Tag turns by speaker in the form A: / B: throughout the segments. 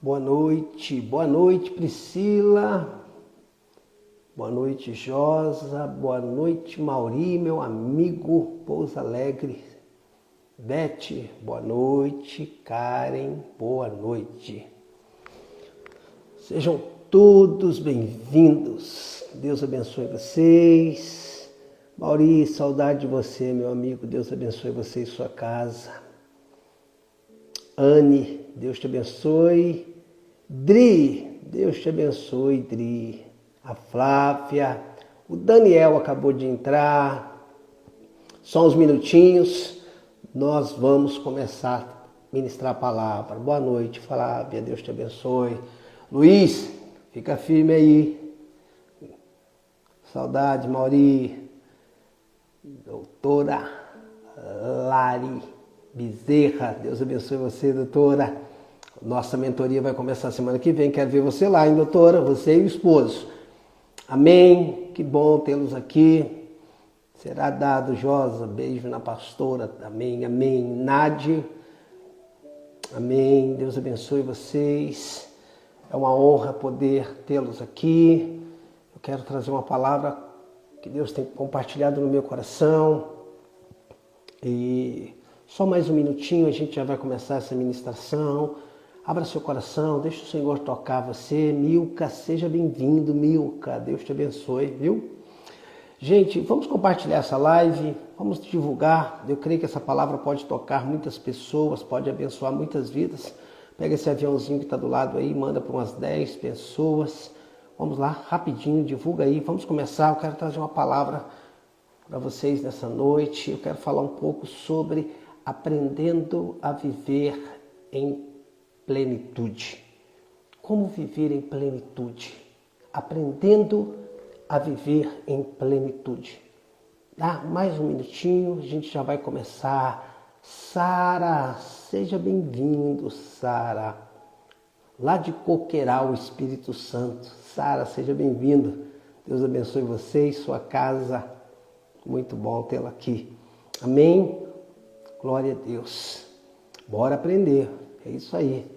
A: Boa noite Priscila, boa noite Josa, boa noite Mauri, meu amigo Pouso Alegre, Beth, boa noite, Karen, boa noite. Sejam todos bem-vindos, Deus abençoe vocês. Mauri, saudade de você, meu amigo, Deus abençoe você e sua casa. Anne, Deus te abençoe. Dri, Deus te abençoe, Dri. A Flávia, o Daniel acabou de entrar. Só uns minutinhos, nós vamos começar a ministrar a palavra. Boa noite, Flávia, Deus te abençoe. Luiz, fica firme aí. Saudade, Mauri. Doutora Lari Bezerra, Deus abençoe você, doutora. Nossa mentoria vai começar semana que vem. Quero ver você lá, hein, doutora? Você e o esposo. Amém. Que bom tê-los aqui. Será dado, Josa. Beijo na pastora. Amém, amém. Nádia. Amém. Deus abençoe vocês. É uma honra poder tê-los aqui. Eu quero trazer uma palavra que Deus tem compartilhado no meu coração. E só mais um minutinho a gente já vai começar essa ministração. Abra seu coração, deixa o Senhor tocar você. Milka, seja bem-vindo, Milka. Deus te abençoe, viu? Gente, vamos compartilhar essa live, vamos divulgar. Eu creio que essa palavra pode tocar muitas pessoas, pode abençoar muitas vidas. Pega esse aviãozinho que está do lado aí, manda para umas 10 pessoas. Vamos lá, rapidinho, divulga aí. Vamos começar. Eu quero trazer uma palavra para vocês nessa noite. Eu quero falar um pouco sobre aprendendo a viver em plenitude. Como viver em plenitude? Aprendendo a viver em plenitude. Dá mais um minutinho, a gente já vai começar. Sara, seja bem-vindo, Sara. Lá de Coqueiral, o Espírito Santo. Sara, seja bem-vindo. Deus abençoe você e sua casa. Muito bom tê-la aqui. Amém? Glória a Deus. Bora aprender. É isso aí.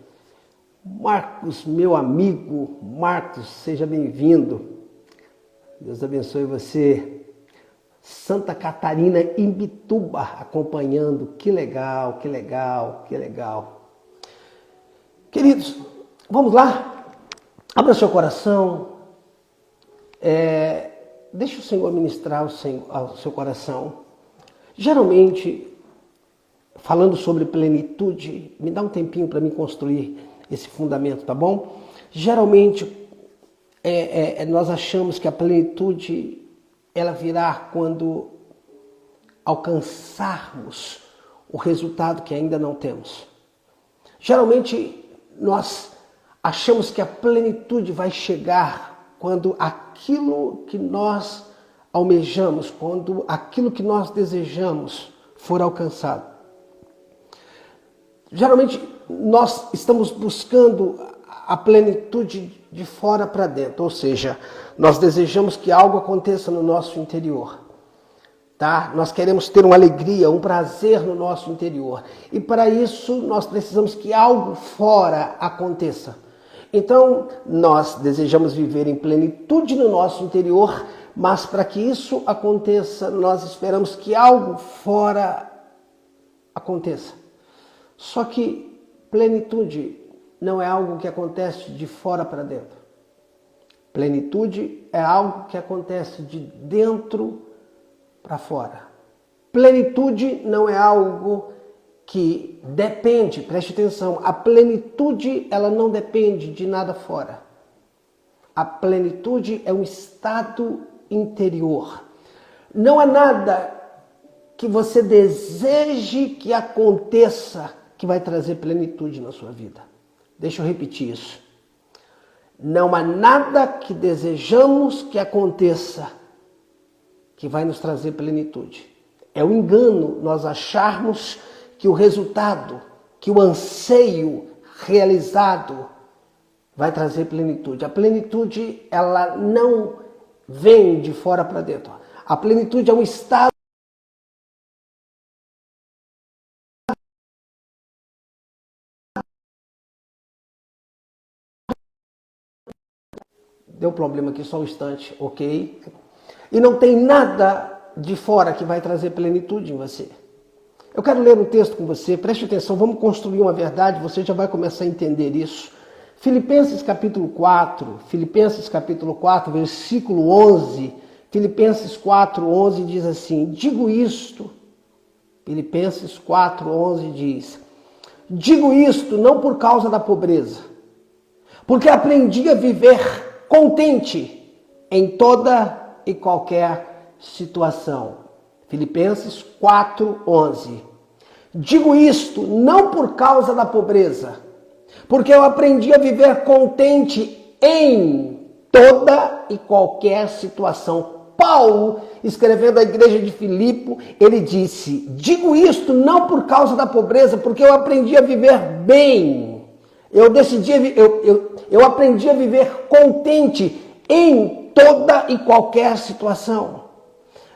A: Marcos, meu amigo, Marcos, seja bem-vindo. Deus abençoe você. Santa Catarina, Imbituba, acompanhando. Que legal, que legal, que legal. Queridos, vamos lá? Abra seu coração. Deixa o Senhor ministrar ao seu coração. Geralmente, falando sobre plenitude, me dá um tempinho para me construir esse fundamento, tá bom? Geralmente, nós achamos que a plenitude ela virá quando alcançarmos o resultado que ainda não temos. Geralmente, nós achamos que a plenitude vai chegar quando aquilo que nós almejamos, quando aquilo que nós desejamos for alcançado. Geralmente, nós estamos buscando a plenitude de fora para dentro, ou seja, nós desejamos que algo aconteça no nosso interior, tá? Nós queremos ter uma alegria, um prazer no nosso interior, e para isso nós precisamos que algo fora aconteça. Então, nós desejamos viver em plenitude no nosso interior, mas para que isso aconteça, nós esperamos que algo fora aconteça. Só que plenitude não é algo que acontece de fora para dentro. Plenitude é algo que acontece de dentro para fora. Plenitude não é algo que depende, preste atenção, a plenitude ela não depende de nada fora. A plenitude é um estado interior. Não há nada que você deseje que aconteça que vai trazer plenitude na sua vida. Deixa eu repetir isso. Não há nada que desejamos que aconteça que vai nos trazer plenitude. É um engano nós acharmos que o resultado, que o anseio realizado vai trazer plenitude. A plenitude, ela não vem de fora para dentro. A plenitude é um estado Deu problema aqui só um instante, ok? E não tem nada de fora que vai trazer plenitude em você. Eu quero ler um texto com você, preste atenção, vamos construir uma verdade, você já vai começar a entender isso. Filipenses capítulo 4, versículo 11, Filipenses 4, 11 diz assim, digo isto, Filipenses 4, 11 diz, digo isto não por causa da pobreza, porque aprendi a viver contente em toda e qualquer situação. Filipenses 4, 11. Digo isto não por causa da pobreza, porque eu aprendi a viver contente em toda e qualquer situação. Paulo, escrevendo à igreja de Filipe, ele disse, digo isto não por causa da pobreza, porque eu aprendi a viver bem. Eu aprendi a viver contente em toda e qualquer situação.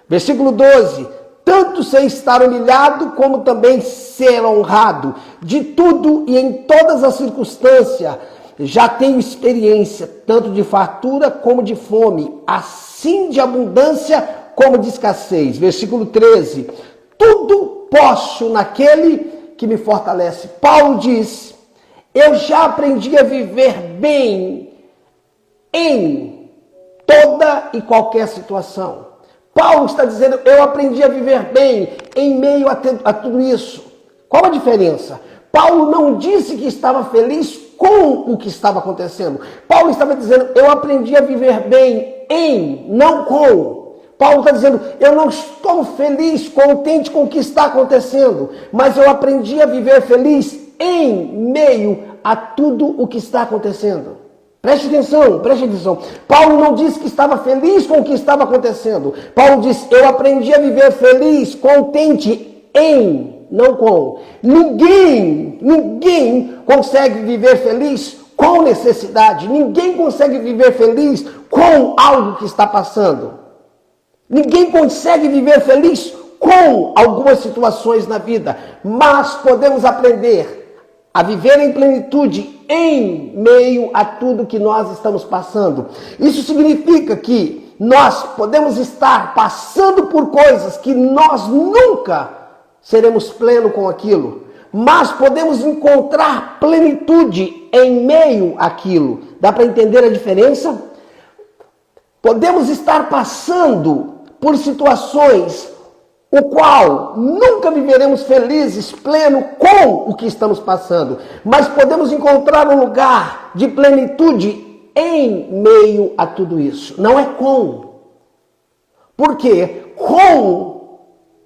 A: Versículo 12, tanto sei estar humilhado, como também ser honrado. De tudo e em todas as circunstâncias, já tenho experiência, tanto de fartura como de fome, assim de abundância como de escassez. Versículo 13, tudo posso naquele que me fortalece. Paulo diz, eu já aprendi a viver bem em toda e qualquer situação. Paulo está dizendo, eu aprendi a viver bem em meio a tudo isso. Qual a diferença? Paulo não disse que estava feliz com o que estava acontecendo. Paulo estava dizendo, eu aprendi a viver bem em, não com. Paulo está dizendo, eu não estou feliz, contente com o que está acontecendo, mas eu aprendi a viver feliz em meio a tudo o que está acontecendo. Preste atenção, preste atenção. Paulo não disse que estava feliz com o que estava acontecendo. Paulo disse, eu aprendi a viver feliz, contente em, não com. Ninguém consegue viver feliz com necessidade. Ninguém consegue viver feliz com algo que está passando. Ninguém consegue viver feliz com algumas situações na vida. Mas podemos aprender a viver em plenitude em meio a tudo que nós estamos passando. Isso significa que nós podemos estar passando por coisas que nós nunca seremos plenos com aquilo, mas podemos encontrar plenitude em meio àquilo. Dá para entender a diferença? Podemos estar passando por situações o qual nunca viveremos felizes, pleno com o que estamos passando. Mas podemos encontrar um lugar de plenitude em meio a tudo isso. Não é com. Porque com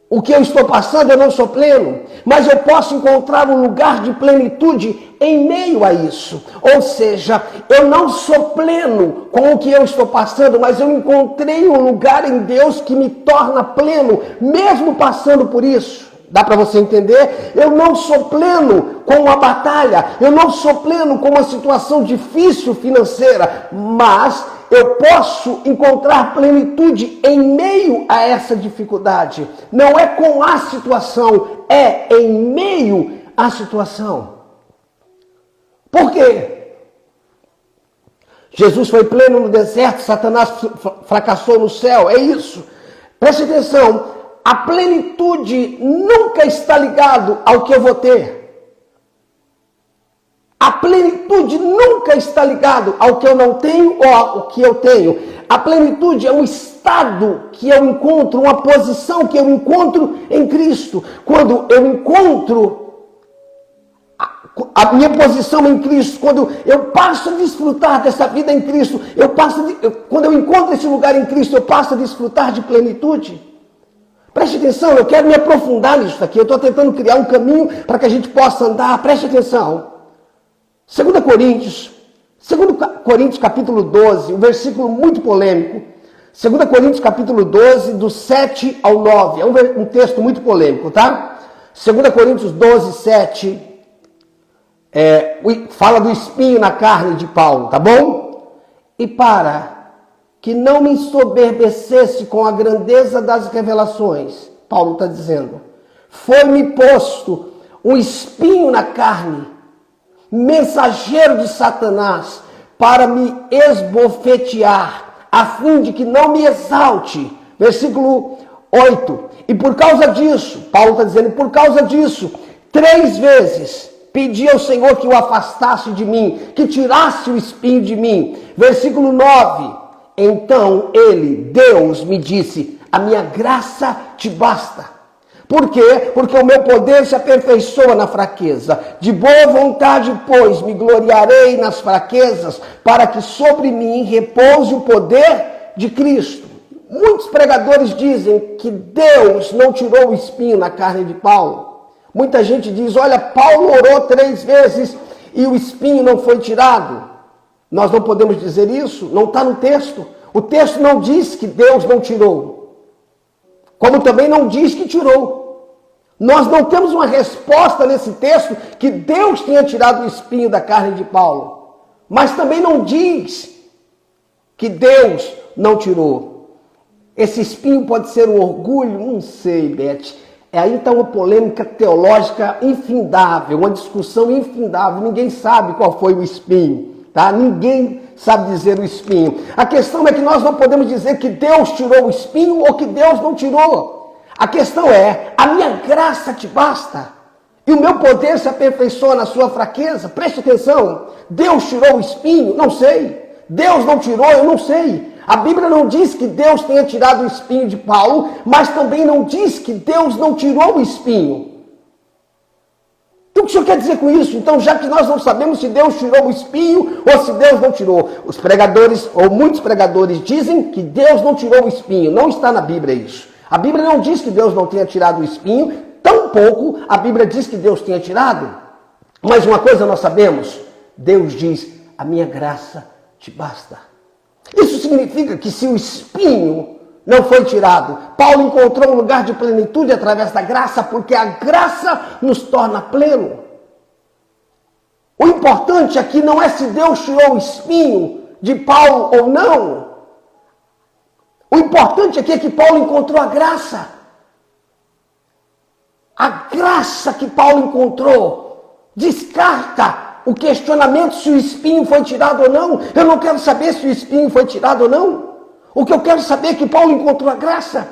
A: o que eu estou passando eu não sou pleno. Mas eu posso encontrar um lugar de plenitude em meio a isso. Ou seja, eu não sou pleno com o que eu estou passando, mas eu encontrei um lugar em Deus que me torna pleno, mesmo passando por isso. Dá para você entender? Eu não sou pleno com uma batalha, eu não sou pleno com uma situação difícil financeira, mas eu posso encontrar plenitude em meio a essa dificuldade. Não é com a situação, é em meio à situação. Por quê? Jesus foi pleno no deserto, Satanás fracassou no céu, é isso. Preste atenção, a plenitude nunca está ligado ao que eu vou ter. A plenitude nunca está ligado ao que eu não tenho ou ao que eu tenho. A plenitude é um estado que eu encontro, uma posição que eu encontro em Cristo. Quando eu encontro a minha posição em Cristo, quando eu passo a desfrutar dessa vida em Cristo, quando eu encontro esse lugar em Cristo, eu passo a desfrutar de plenitude. Preste atenção, eu quero me aprofundar nisso aqui. Eu estou tentando criar um caminho para que a gente possa andar. Preste atenção. 2 Coríntios capítulo 12, um versículo muito polêmico. 2 Coríntios capítulo 12, do 7 ao 9. É um texto muito polêmico, tá? 2 Coríntios 12, 7, fala do espinho na carne de Paulo, tá bom? E para que não me ensoberbecesse com a grandeza das revelações, Paulo está dizendo, foi-me posto um espinho na carne, mensageiro de Satanás, para me esbofetear, a fim de que não me exalte. Versículo 8. E por causa disso, Paulo está dizendo, por causa disso, 3 vezes pedi ao Senhor que o afastasse de mim, que tirasse o espinho de mim. Versículo 9. Então Deus me disse, a minha graça te basta. Por quê? Porque o meu poder se aperfeiçoa na fraqueza. De boa vontade, pois, me gloriarei nas fraquezas, para que sobre mim repouse o poder de Cristo. Muitos pregadores dizem que Deus não tirou o espinho na carne de Paulo. Muita gente diz, olha, Paulo orou 3 vezes e o espinho não foi tirado. Nós não podemos dizer isso, não está no texto. O texto não diz que Deus não tirou. Como também não diz que tirou. Nós não temos uma resposta nesse texto que Deus tenha tirado o espinho da carne de Paulo. Mas também não diz que Deus não tirou. Esse espinho pode ser um orgulho? Não sei, Beth. Aí está uma polêmica teológica infindável, uma discussão infindável. Ninguém sabe qual foi o espinho. Tá? Ninguém sabe dizer o espinho. A questão é que nós não podemos dizer que Deus tirou o espinho ou que Deus não tirou. A questão é, a minha graça te basta. E o meu poder se aperfeiçoa na sua fraqueza. Preste atenção. Deus tirou o espinho? Não sei. Deus não tirou? Eu não sei. A Bíblia não diz que Deus tenha tirado o espinho de Paulo, mas também não diz que Deus não tirou o espinho. Então, o que o senhor quer dizer com isso? Então, já que nós não sabemos se Deus tirou o espinho ou se Deus não tirou, os pregadores, ou muitos pregadores, dizem que Deus não tirou o espinho. Não está na Bíblia isso. A Bíblia não diz que Deus não tenha tirado o espinho, tampouco a Bíblia diz que Deus tenha tirado. Mas uma coisa nós sabemos, Deus diz, a minha graça te basta. Isso significa que se o espinho não foi tirado, Paulo encontrou um lugar de plenitude através da graça, porque a graça nos torna pleno. O importante aqui não é se Deus tirou o espinho de Paulo ou não. O importante aqui é que Paulo encontrou a graça. A graça que Paulo encontrou descarta o questionamento se o espinho foi tirado ou não. Eu não quero saber se o espinho foi tirado ou não. O que eu quero saber é que Paulo encontrou a graça.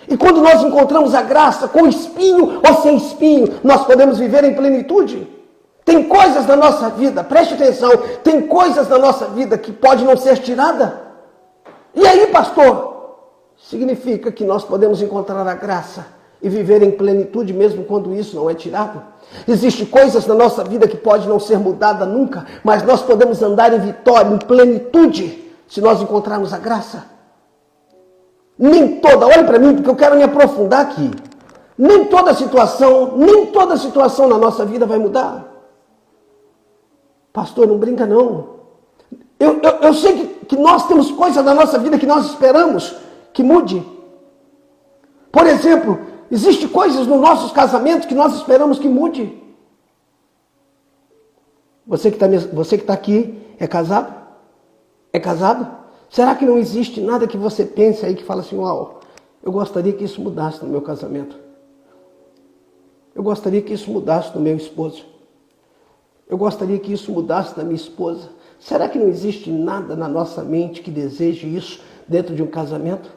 A: E quando nós encontramos a graça, com espinho ou sem espinho, nós podemos viver em plenitude. Tem coisas na nossa vida, preste atenção, tem coisas na nossa vida que pode não ser tirada. E aí, pastor? Significa que nós podemos encontrar a graça e viver em plenitude mesmo quando isso não é tirado. Existem coisas na nossa vida que pode não ser mudada nunca, mas nós podemos andar em vitória, em plenitude, se nós encontrarmos a graça. Nem toda, olhe para mim, porque eu quero me aprofundar aqui. Nem toda situação na nossa vida vai mudar. Pastor, não brinca não. Eu sei que nós temos coisas na nossa vida que nós esperamos que mude. Por exemplo, existem coisas nos nossos casamentos que nós esperamos que mude. Você que está aqui é casado? É casado? Será que não existe nada que você pense aí que fala assim, uau, eu gostaria que isso mudasse no meu casamento. Eu gostaria que isso mudasse no meu esposo. Eu gostaria que isso mudasse na minha esposa. Será que não existe nada na nossa mente que deseje isso dentro de um casamento?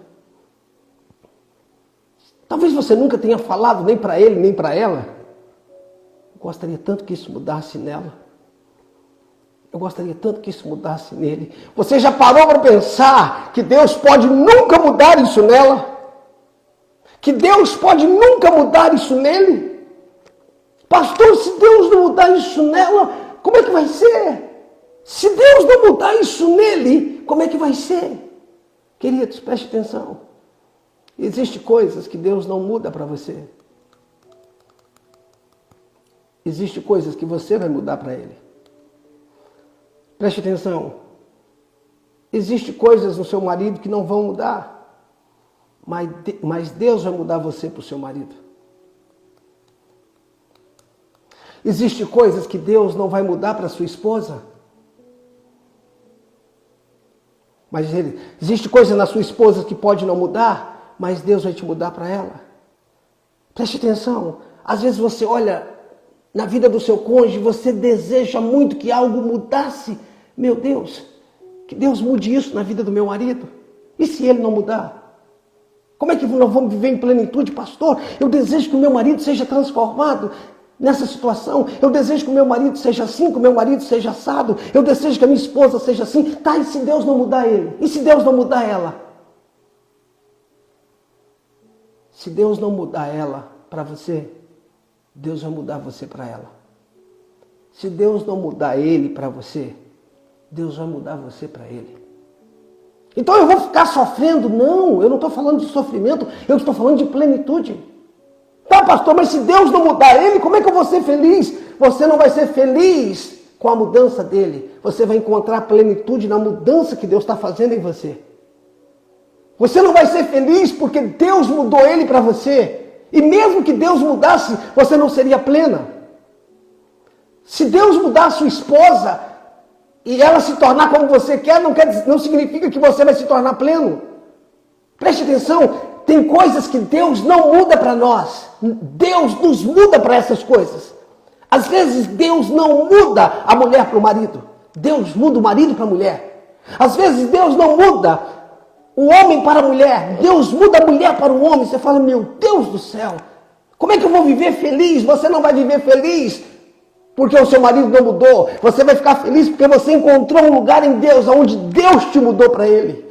A: Talvez você nunca tenha falado nem para ele, nem para ela. Eu gostaria tanto que isso mudasse nela. Eu gostaria tanto que isso mudasse nele. Você já parou para pensar que Deus pode nunca mudar isso nela? Que Deus pode nunca mudar isso nele? Pastor, se Deus não mudar isso nela, como é que vai ser? Se Deus não mudar isso nele, como é que vai ser? Queridos, preste atenção. Existem coisas que Deus não muda para você. Existem coisas que você vai mudar para Ele. Preste atenção. Existem coisas no seu marido que não vão mudar. Mas Deus vai mudar você para o seu marido. Existem coisas que Deus não vai mudar para a sua esposa. Mas existe coisa na sua esposa que pode não mudar, mas Deus vai te mudar para ela. Preste atenção. Às vezes você olha na vida do seu cônjuge, você deseja muito que algo mudasse. Meu Deus, que Deus mude isso na vida do meu marido. E se ele não mudar? Como é que nós vamos viver em plenitude, pastor? Eu desejo que o meu marido seja transformado nessa situação. Eu desejo que o meu marido seja assim, que o meu marido seja assado. Eu desejo que a minha esposa seja assim. Tá, e se Deus não mudar ele? E se Deus não mudar ela? Se Deus não mudar ela para você, Deus vai mudar você para ela. Se Deus não mudar ele para você, Deus vai mudar você para ele. Então eu vou ficar sofrendo? Não, eu não estou falando de sofrimento, eu estou falando de plenitude. Tá, pastor, mas se Deus não mudar ele, como é que eu vou ser feliz? Você não vai ser feliz com a mudança dele. Você vai encontrar plenitude na mudança que Deus está fazendo em você. Você não vai ser feliz porque Deus mudou ele para você. E mesmo que Deus mudasse, você não seria plena. Se Deus mudar a sua esposa e ela se tornar como você quer, não significa que você vai se tornar pleno. Preste atenção, tem coisas que Deus não muda para nós. Deus nos muda para essas coisas. Às vezes Deus não muda a mulher para o marido. Deus muda o marido para a mulher. Às vezes Deus não muda o homem para a mulher. Deus muda a mulher para o homem. Você fala, meu Deus do céu, como é que eu vou viver feliz? Você não vai viver feliz porque o seu marido não mudou. Você vai ficar feliz porque você encontrou um lugar em Deus, onde Deus te mudou para ele.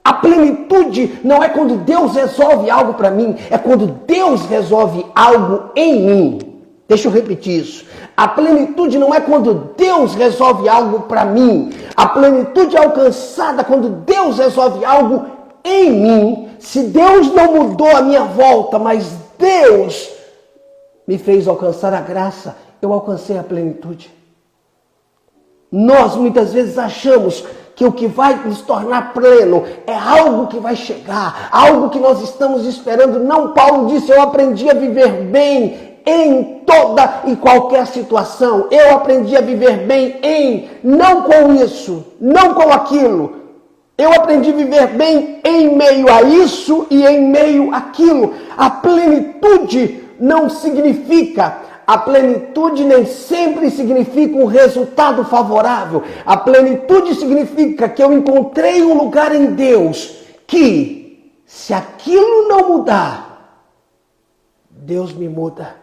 A: A plenitude não é quando Deus resolve algo para mim, é quando Deus resolve algo em mim. Deixa eu repetir isso. A plenitude não é quando Deus resolve algo para mim. A plenitude é alcançada quando Deus resolve algo em mim. Se Deus não mudou a minha volta, mas Deus me fez alcançar a graça, eu alcancei a plenitude. Nós muitas vezes achamos que o que vai nos tornar pleno é algo que vai chegar, algo que nós estamos esperando. Não, Paulo disse, eu aprendi a viver bem em toda e qualquer situação. Eu aprendi a viver bem não com isso, não com aquilo. Eu aprendi a viver bem em meio a isso e em meio àquilo. A plenitude não significa... A plenitude nem sempre significa um resultado favorável. A plenitude significa que eu encontrei um lugar em Deus que, se aquilo não mudar, Deus me muda.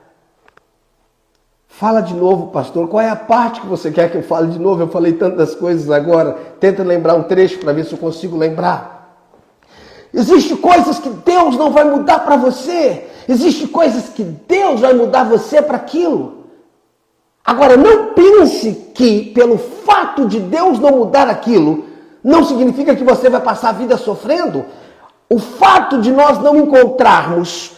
A: Fala de novo, pastor. Qual é a parte que você quer que eu fale de novo? Eu falei tantas coisas agora. Tenta lembrar um trecho para ver se eu consigo lembrar. Existem coisas que Deus não vai mudar para você. Existem coisas que Deus vai mudar você para aquilo. Agora, não pense que pelo fato de Deus não mudar aquilo, não significa que você vai passar a vida sofrendo. O fato de nós não encontrarmos,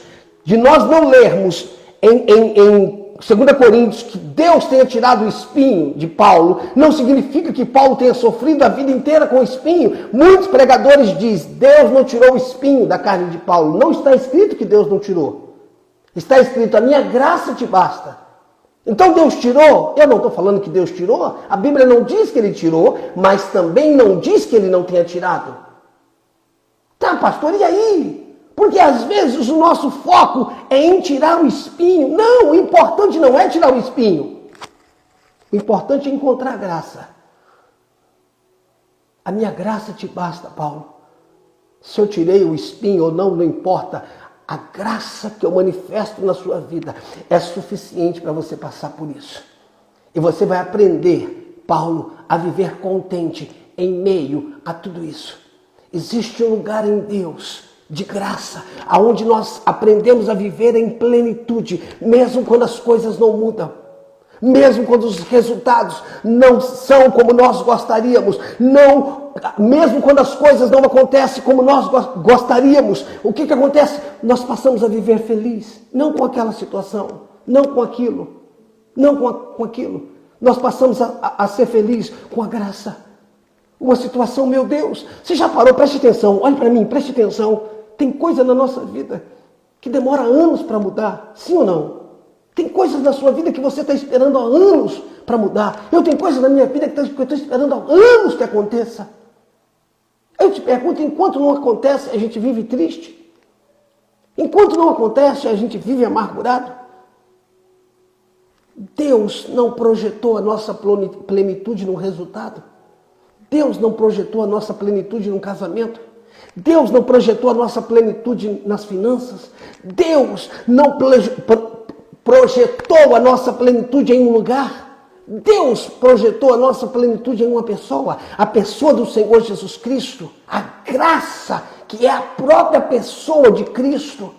A: de nós não lermos em 2 Coríntios que Deus tenha tirado o espinho de Paulo, não significa que Paulo tenha sofrido a vida inteira com o espinho. Muitos pregadores dizem, Deus não tirou o espinho da carne de Paulo. Não está escrito que Deus não tirou. Está escrito, a minha graça te basta. Então Deus tirou? Eu não estou falando que Deus tirou. A Bíblia não diz que ele tirou, mas também não diz que ele não tenha tirado. Tá, pastor, e aí? Porque às vezes o nosso foco é em tirar o espinho. Não, o importante não é tirar o espinho. O importante é encontrar graça. A minha graça te basta, Paulo. Se eu tirei o espinho ou não, não importa. A graça que eu manifesto na sua vida é suficiente para você passar por isso. E você vai aprender, Paulo, a viver contente em meio a tudo isso. Existe um lugar em Deus de graça, aonde nós aprendemos a viver em plenitude, mesmo quando as coisas não mudam, mesmo quando os resultados não são como nós gostaríamos, mesmo quando as coisas não acontecem como nós gostaríamos. O que acontece? Nós passamos a viver feliz, não com aquela situação, não com aquilo, não com aquilo. Nós passamos a ser felizes com a graça. Uma situação, meu Deus, você já parou? Preste atenção, olhe para mim, preste atenção. Tem coisa na nossa vida que demora anos para mudar, sim ou não? Tem coisas na sua vida que você está esperando há anos para mudar. Eu tenho coisas na minha vida que eu estou esperando há anos que aconteça. Eu te pergunto, enquanto não acontece, a gente vive triste? Enquanto não acontece, a gente vive amargurado? Deus não projetou a nossa plenitude no resultado. Deus não projetou a nossa plenitude num casamento. Deus não projetou a nossa plenitude nas finanças. Deus não projetou a nossa plenitude em um lugar. Deus projetou a nossa plenitude em uma pessoa, a pessoa do Senhor Jesus Cristo, a graça que é a própria pessoa de Cristo.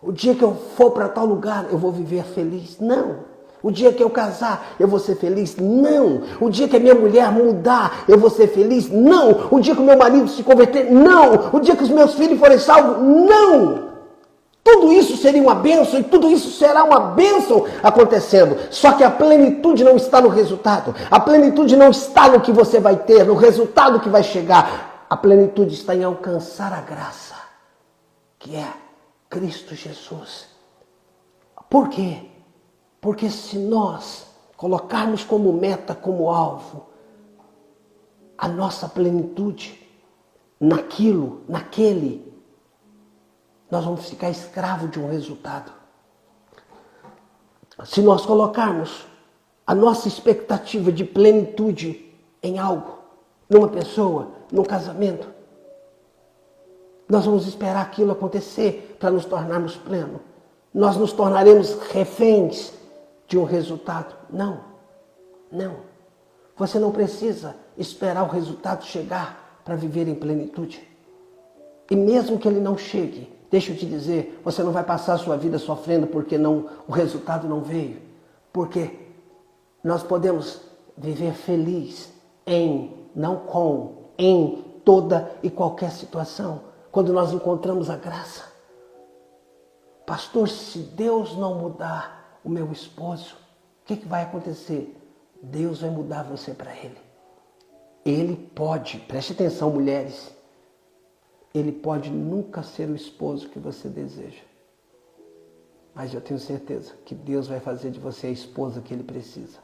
A: O dia que eu for para tal lugar, eu vou viver feliz? Não. O dia que eu casar, eu vou ser feliz? Não. O dia que a minha mulher mudar, eu vou ser feliz? Não. O dia que o meu marido se converter? Não. O dia que os meus filhos forem salvos? Não. Tudo isso seria uma bênção e tudo isso será uma bênção acontecendo. Só que a plenitude não está no resultado. A plenitude não está no que você vai ter, no resultado que vai chegar. A plenitude está em alcançar a graça, que é Cristo Jesus. Por quê? Porque se nós colocarmos como meta, como alvo, a nossa plenitude naquele, nós vamos ficar escravos de um resultado. Se nós colocarmos a nossa expectativa de plenitude em algo, numa pessoa, num casamento, nós vamos esperar aquilo acontecer para nos tornarmos plenos. Nós nos tornaremos reféns de um resultado. Não. Você não precisa esperar o resultado chegar para viver em plenitude. E mesmo que ele não chegue, deixa eu te dizer, você não vai passar a sua vida sofrendo porque o resultado não veio. Porque nós podemos viver feliz em toda e qualquer situação, quando nós encontramos a graça. Pastor, se Deus não mudar o meu esposo, o que vai acontecer? Deus vai mudar você para ele. Ele pode, preste atenção, mulheres, ele pode nunca ser o esposo que você deseja. Mas eu tenho certeza que Deus vai fazer de você a esposa que ele precisa.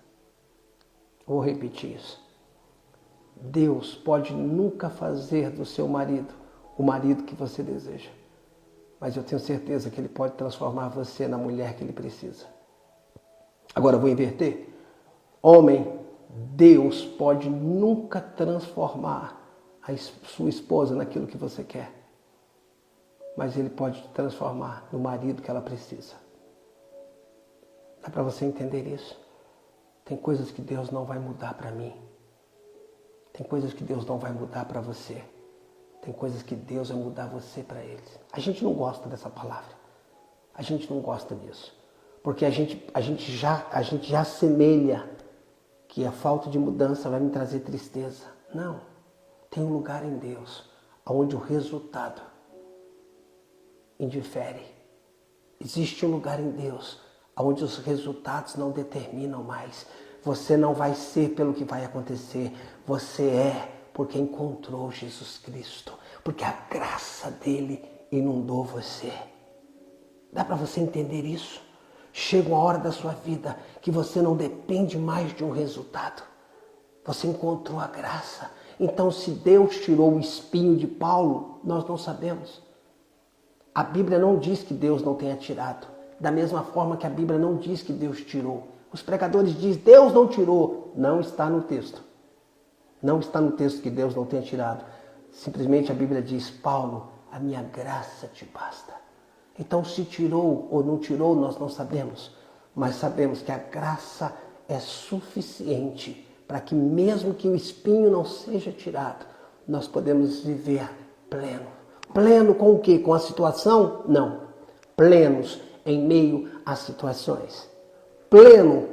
A: Vou repetir isso. Deus pode nunca fazer do seu marido o marido que você deseja. Mas eu tenho certeza que ele pode transformar você na mulher que ele precisa. Agora eu vou inverter. Homem, Deus pode nunca transformar a sua esposa naquilo que você quer. Mas ele pode te transformar no marido que ela precisa. Dá para você entender isso? Tem coisas que Deus não vai mudar para mim. Tem coisas que Deus não vai mudar para você. Tem coisas que Deus vai mudar você para eles. A gente não gosta dessa palavra. A gente não gosta disso. Porque a gente já assemelha que a falta de mudança vai me trazer tristeza. Não. Tem um lugar em Deus onde o resultado indifere. Existe um lugar em Deus onde os resultados não determinam mais. Você não vai ser pelo que vai acontecer. Você é porque encontrou Jesus Cristo. Porque a graça dele inundou você. Dá para você entender isso? Chega uma hora da sua vida que você não depende mais de um resultado. Você encontrou a graça. Então, se Deus tirou o espinho de Paulo, nós não sabemos. A Bíblia não diz que Deus não tenha tirado. Da mesma forma que a Bíblia não diz que Deus tirou. Os pregadores dizem, Deus não tirou. Não está no texto. Não está no texto que Deus não tenha tirado. Simplesmente a Bíblia diz, Paulo, a minha graça te basta. Então, se tirou ou não tirou, nós não sabemos. Mas sabemos que a graça é suficiente para que mesmo que o espinho não seja tirado, nós podemos viver pleno. Pleno com o quê? Com a situação? Não. Plenos em meio às situações. Pleno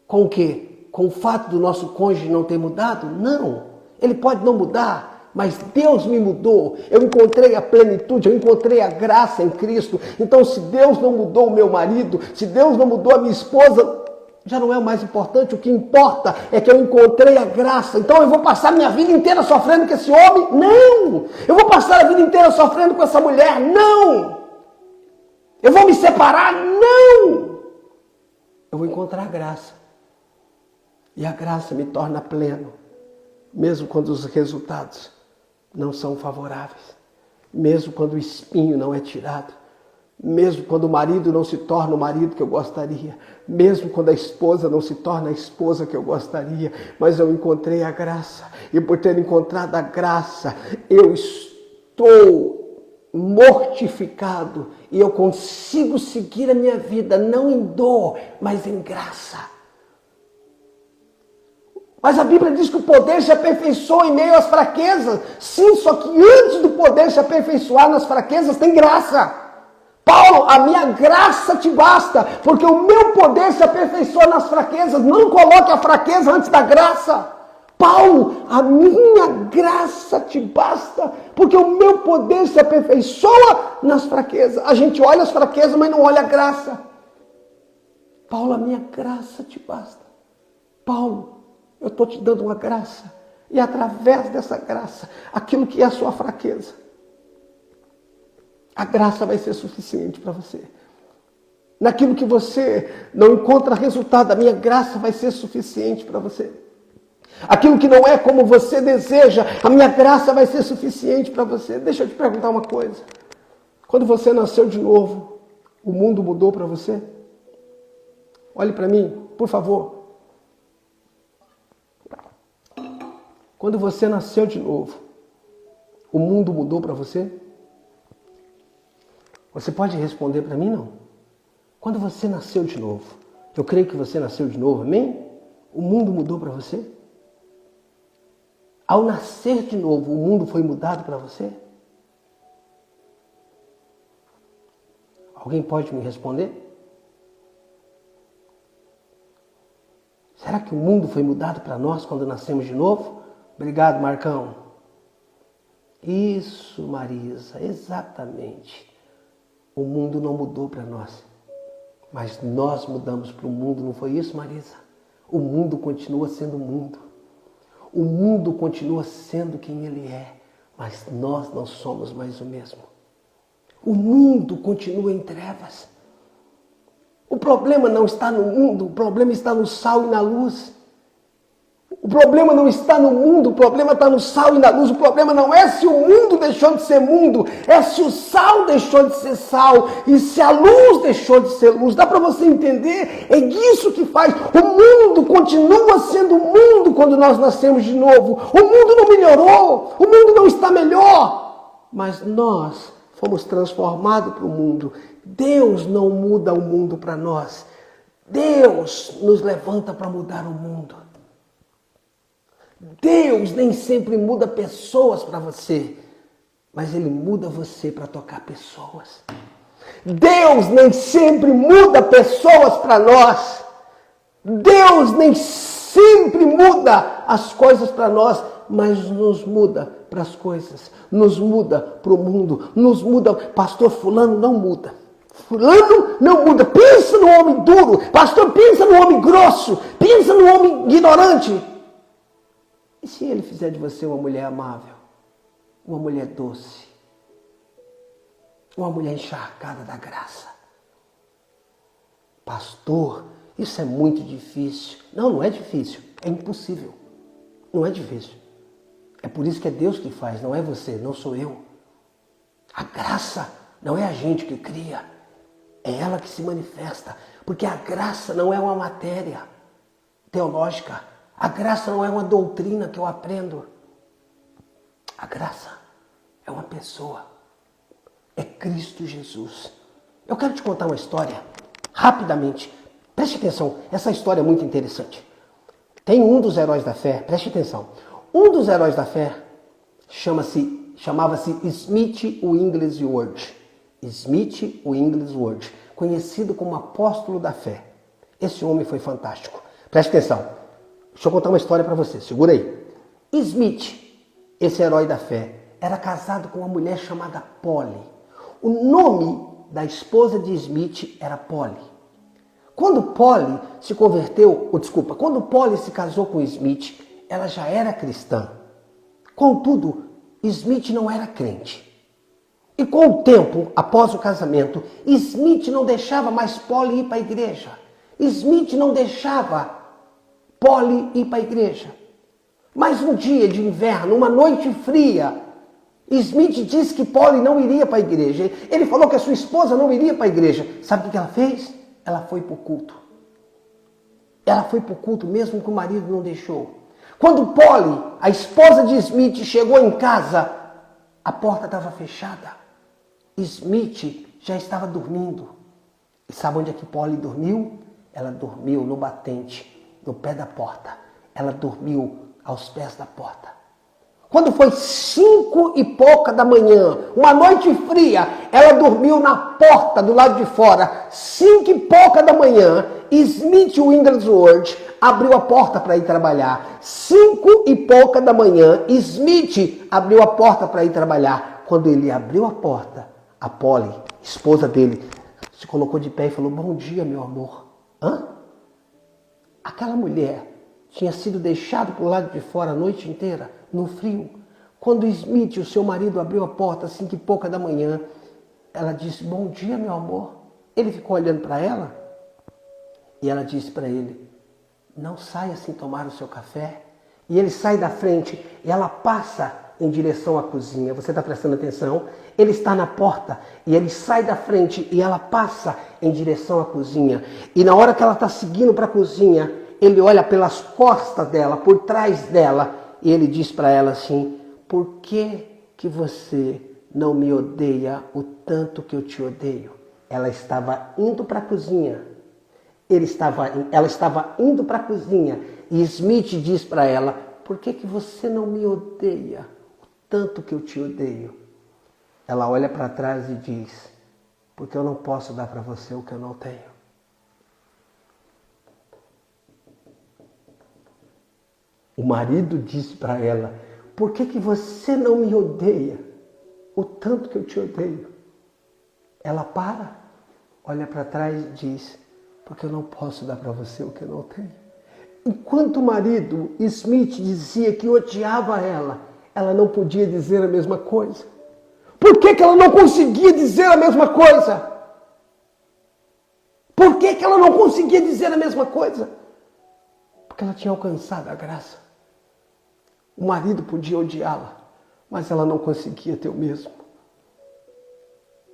A: com o quê? Com o fato do nosso cônjuge não ter mudado? Não. Ele pode não mudar, mas Deus me mudou. Eu encontrei a plenitude, eu encontrei a graça em Cristo. Então, se Deus não mudou o meu marido, se Deus não mudou a minha esposa, já não é o mais importante. O que importa é que eu encontrei a graça. Então eu vou passar minha vida inteira sofrendo com esse homem? Não! Eu vou passar a vida inteira sofrendo com essa mulher? Não! Eu vou me separar? Não! Eu vou encontrar a graça. E a graça me torna pleno. Mesmo quando os resultados não são favoráveis. Mesmo quando o espinho não é tirado. Mesmo quando o marido não se torna o marido que eu gostaria, mesmo quando a esposa não se torna a esposa que eu gostaria, mas eu encontrei a graça, e por ter encontrado a graça, eu estou mortificado e eu consigo seguir a minha vida, não em dor, mas em graça. Mas a Bíblia diz que o poder se aperfeiçoa em meio às fraquezas. Sim, só que antes do poder se aperfeiçoar nas fraquezas, tem graça. Paulo, a minha graça te basta, porque o meu poder se aperfeiçoa nas fraquezas. Não coloque a fraqueza antes da graça. Paulo, a minha graça te basta, porque o meu poder se aperfeiçoa nas fraquezas. A gente olha as fraquezas, mas não olha a graça. Paulo, a minha graça te basta. Paulo, eu estou te dando uma graça, e através dessa graça, aquilo que é a sua fraqueza, a graça vai ser suficiente para você. Naquilo que você não encontra resultado, a minha graça vai ser suficiente para você. Aquilo que não é como você deseja, a minha graça vai ser suficiente para você. Deixa eu te perguntar uma coisa. Quando você nasceu de novo, o mundo mudou para você? Olhe para mim, por favor. Quando você nasceu de novo, o mundo mudou para você? Você pode responder para mim, não? Quando você nasceu de novo, eu creio que você nasceu de novo, amém? O mundo mudou para você? Ao nascer de novo, o mundo foi mudado para você? Alguém pode me responder? Será que o mundo foi mudado para nós quando nascemos de novo? Obrigado, Marcão. Isso, Marisa, exatamente. O mundo não mudou para nós, mas nós mudamos para o mundo, não foi isso, Marisa? O mundo continua sendo o mundo. O mundo continua sendo quem ele é, mas nós não somos mais o mesmo. O mundo continua em trevas. O problema não está no mundo, o problema está no sal e na luz. O problema não está no mundo, o problema está no sal e na luz. O problema não é se o mundo deixou de ser mundo, é se o sal deixou de ser sal e se a luz deixou de ser luz. Dá para você entender? É isso que faz. O mundo continua sendo mundo quando nós nascemos de novo. O mundo não melhorou, o mundo não está melhor, mas nós fomos transformados para o mundo. Deus não muda o mundo para nós. Deus nos levanta para mudar o mundo. Deus nem sempre muda pessoas para você, mas Ele muda você para tocar pessoas. Deus nem sempre muda pessoas para nós. Deus nem sempre muda as coisas para nós, mas nos muda para as coisas, nos muda para o mundo, nos muda. Pastor, fulano não muda. Fulano não muda. Pensa no homem duro. Pastor, pensa no homem grosso. Pensa no homem ignorante. E se ele fizer de você uma mulher amável, uma mulher doce, uma mulher encharcada da graça? Pastor, isso é muito difícil. Não, não é difícil, é impossível. Não é difícil. É por isso que é Deus que faz, não é você, não sou eu. A graça não é a gente que cria, é ela que se manifesta. Porque a graça não é uma matéria teológica. A graça não é uma doutrina que eu aprendo. A graça é uma pessoa. É Cristo Jesus. Eu quero te contar uma história, rapidamente. Preste atenção, essa história é muito interessante. Tem um dos heróis da fé, preste atenção. Um dos heróis da fé chamava-se Smith Wigglesworth. Smith Wigglesworth, conhecido como apóstolo da fé. Esse homem foi fantástico. Preste atenção. Deixa eu contar uma história para você, segura aí. Smith, esse herói da fé, era casado com uma mulher chamada Polly. O nome da esposa de Smith era Polly. Quando Polly se casou com Smith, ela já era cristã. Contudo, Smith não era crente. E com o tempo, após o casamento, Smith não deixava mais Polly ir para a igreja. Smith não deixava Polly ir para a igreja. Mas um dia de inverno, uma noite fria, Smith disse que Polly não iria para a igreja. Ele falou que a sua esposa não iria para a igreja. Sabe o que ela fez? Ela foi para o culto. Ela foi para o culto mesmo que o marido não deixou. Quando Polly, a esposa de Smith, chegou em casa, a porta estava fechada. Smith já estava dormindo. E sabe onde é que Polly dormiu? Ela dormiu no batente, no pé da porta. Ela dormiu aos pés da porta. Quando foi 5 e pouca da manhã, uma noite fria, ela dormiu na porta do lado de fora. 5 e pouca da manhã, Smith Wigglesworth abriu a porta para ir trabalhar. 5 e pouca da manhã, Smith abriu a porta para ir trabalhar. Quando ele abriu a porta, a Polly, esposa dele, se colocou de pé e falou: bom dia, meu amor. Hã? Aquela mulher tinha sido deixada para o lado de fora a noite inteira, no frio. Quando Smith, o seu marido, abriu a porta às 5 e pouca da manhã, ela disse: bom dia, meu amor. Ele ficou olhando para ela e ela disse para ele: não saia sem tomar o seu café. E ele sai da frente e ela passa em direção à cozinha. Você está prestando atenção? Ele está na porta e ele sai da frente e ela passa em direção à cozinha. E na hora que ela está seguindo para a cozinha, ele olha pelas costas dela, por trás dela, e ele diz para ela assim: por que você não me odeia o tanto que eu te odeio? Ela estava indo para a cozinha. Ela estava indo para a cozinha e Smith diz para ela: por que você não me odeia o tanto que eu te odeio? Ela olha para trás e diz: porque eu não posso dar para você o que eu não tenho. O marido disse para ela: por que você não me odeia o tanto que eu te odeio? Ela para, olha para trás e diz: porque eu não posso dar para você o que eu não tenho. Enquanto o marido, Smith, dizia que odiava ela, ela não podia dizer a mesma coisa. Por que ela não conseguia dizer a mesma coisa? Por que ela não conseguia dizer a mesma coisa? Porque ela tinha alcançado a graça. O marido podia odiá-la, mas ela não conseguia ter o mesmo.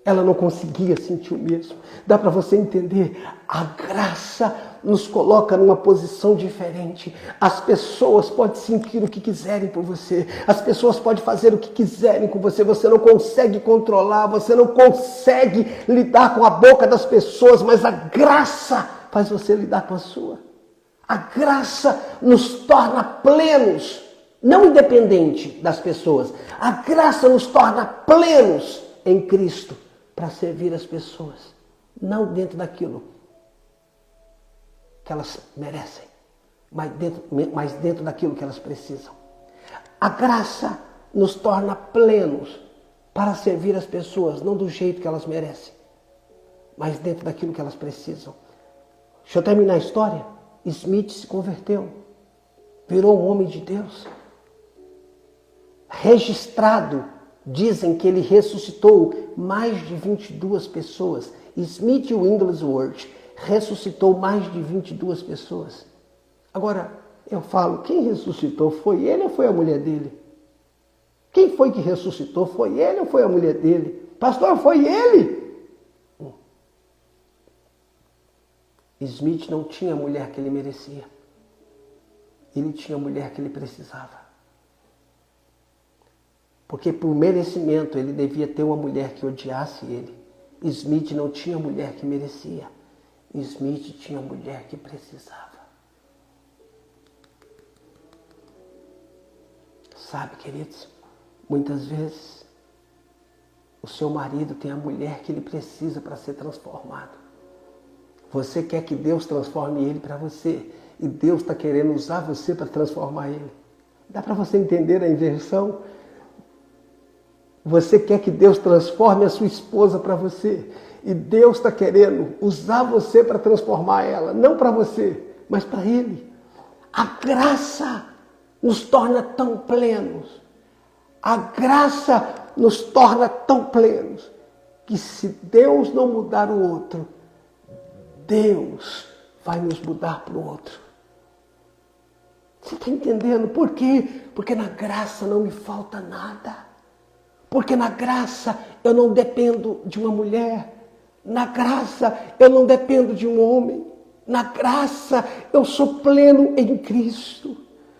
A: Ela não conseguia sentir o mesmo. Dá para você entender? A graça nos coloca numa posição diferente. As pessoas podem sentir o que quiserem por você. As pessoas podem fazer o que quiserem com você. Você não consegue controlar, você não consegue lidar com a boca das pessoas, mas a graça faz você lidar com a sua. A graça nos torna plenos, não independente das pessoas. A graça nos torna plenos em Cristo para servir as pessoas, não dentro daquilo que elas merecem, mas dentro daquilo que elas precisam. A graça nos torna plenos para servir as pessoas, não do jeito que elas merecem, mas dentro daquilo que elas precisam. Deixa eu terminar a história. Smith se converteu, virou um homem de Deus, registrado. Dizem que ele ressuscitou mais de 22 pessoas. Smith Wigglesworth ressuscitou mais de 22 pessoas. Agora, eu falo, quem ressuscitou foi ele ou foi a mulher dele? Quem foi que ressuscitou? Foi ele ou foi a mulher dele? Pastor, foi ele! Smith não tinha a mulher que ele merecia. Ele tinha a mulher que ele precisava. Porque por merecimento ele devia ter uma mulher que odiasse ele. Smith não tinha a mulher que merecia. Smith tinha a mulher que precisava. Sabe, queridos, muitas vezes o seu marido tem a mulher que ele precisa para ser transformado. Você quer que Deus transforme ele para você. E Deus está querendo usar você para transformar ele. Dá para você entender a inversão? Você quer que Deus transforme a sua esposa para você. E Deus está querendo usar você para transformar ela. Não para você, mas para Ele. A graça nos torna tão plenos. A graça nos torna tão plenos. Que se Deus não mudar o outro, Deus vai nos mudar para o outro. Você está entendendo? Por quê? Porque na graça não me falta nada. Porque na graça eu não dependo de uma mulher. Na graça eu não dependo de um homem. Na graça eu sou pleno em Cristo.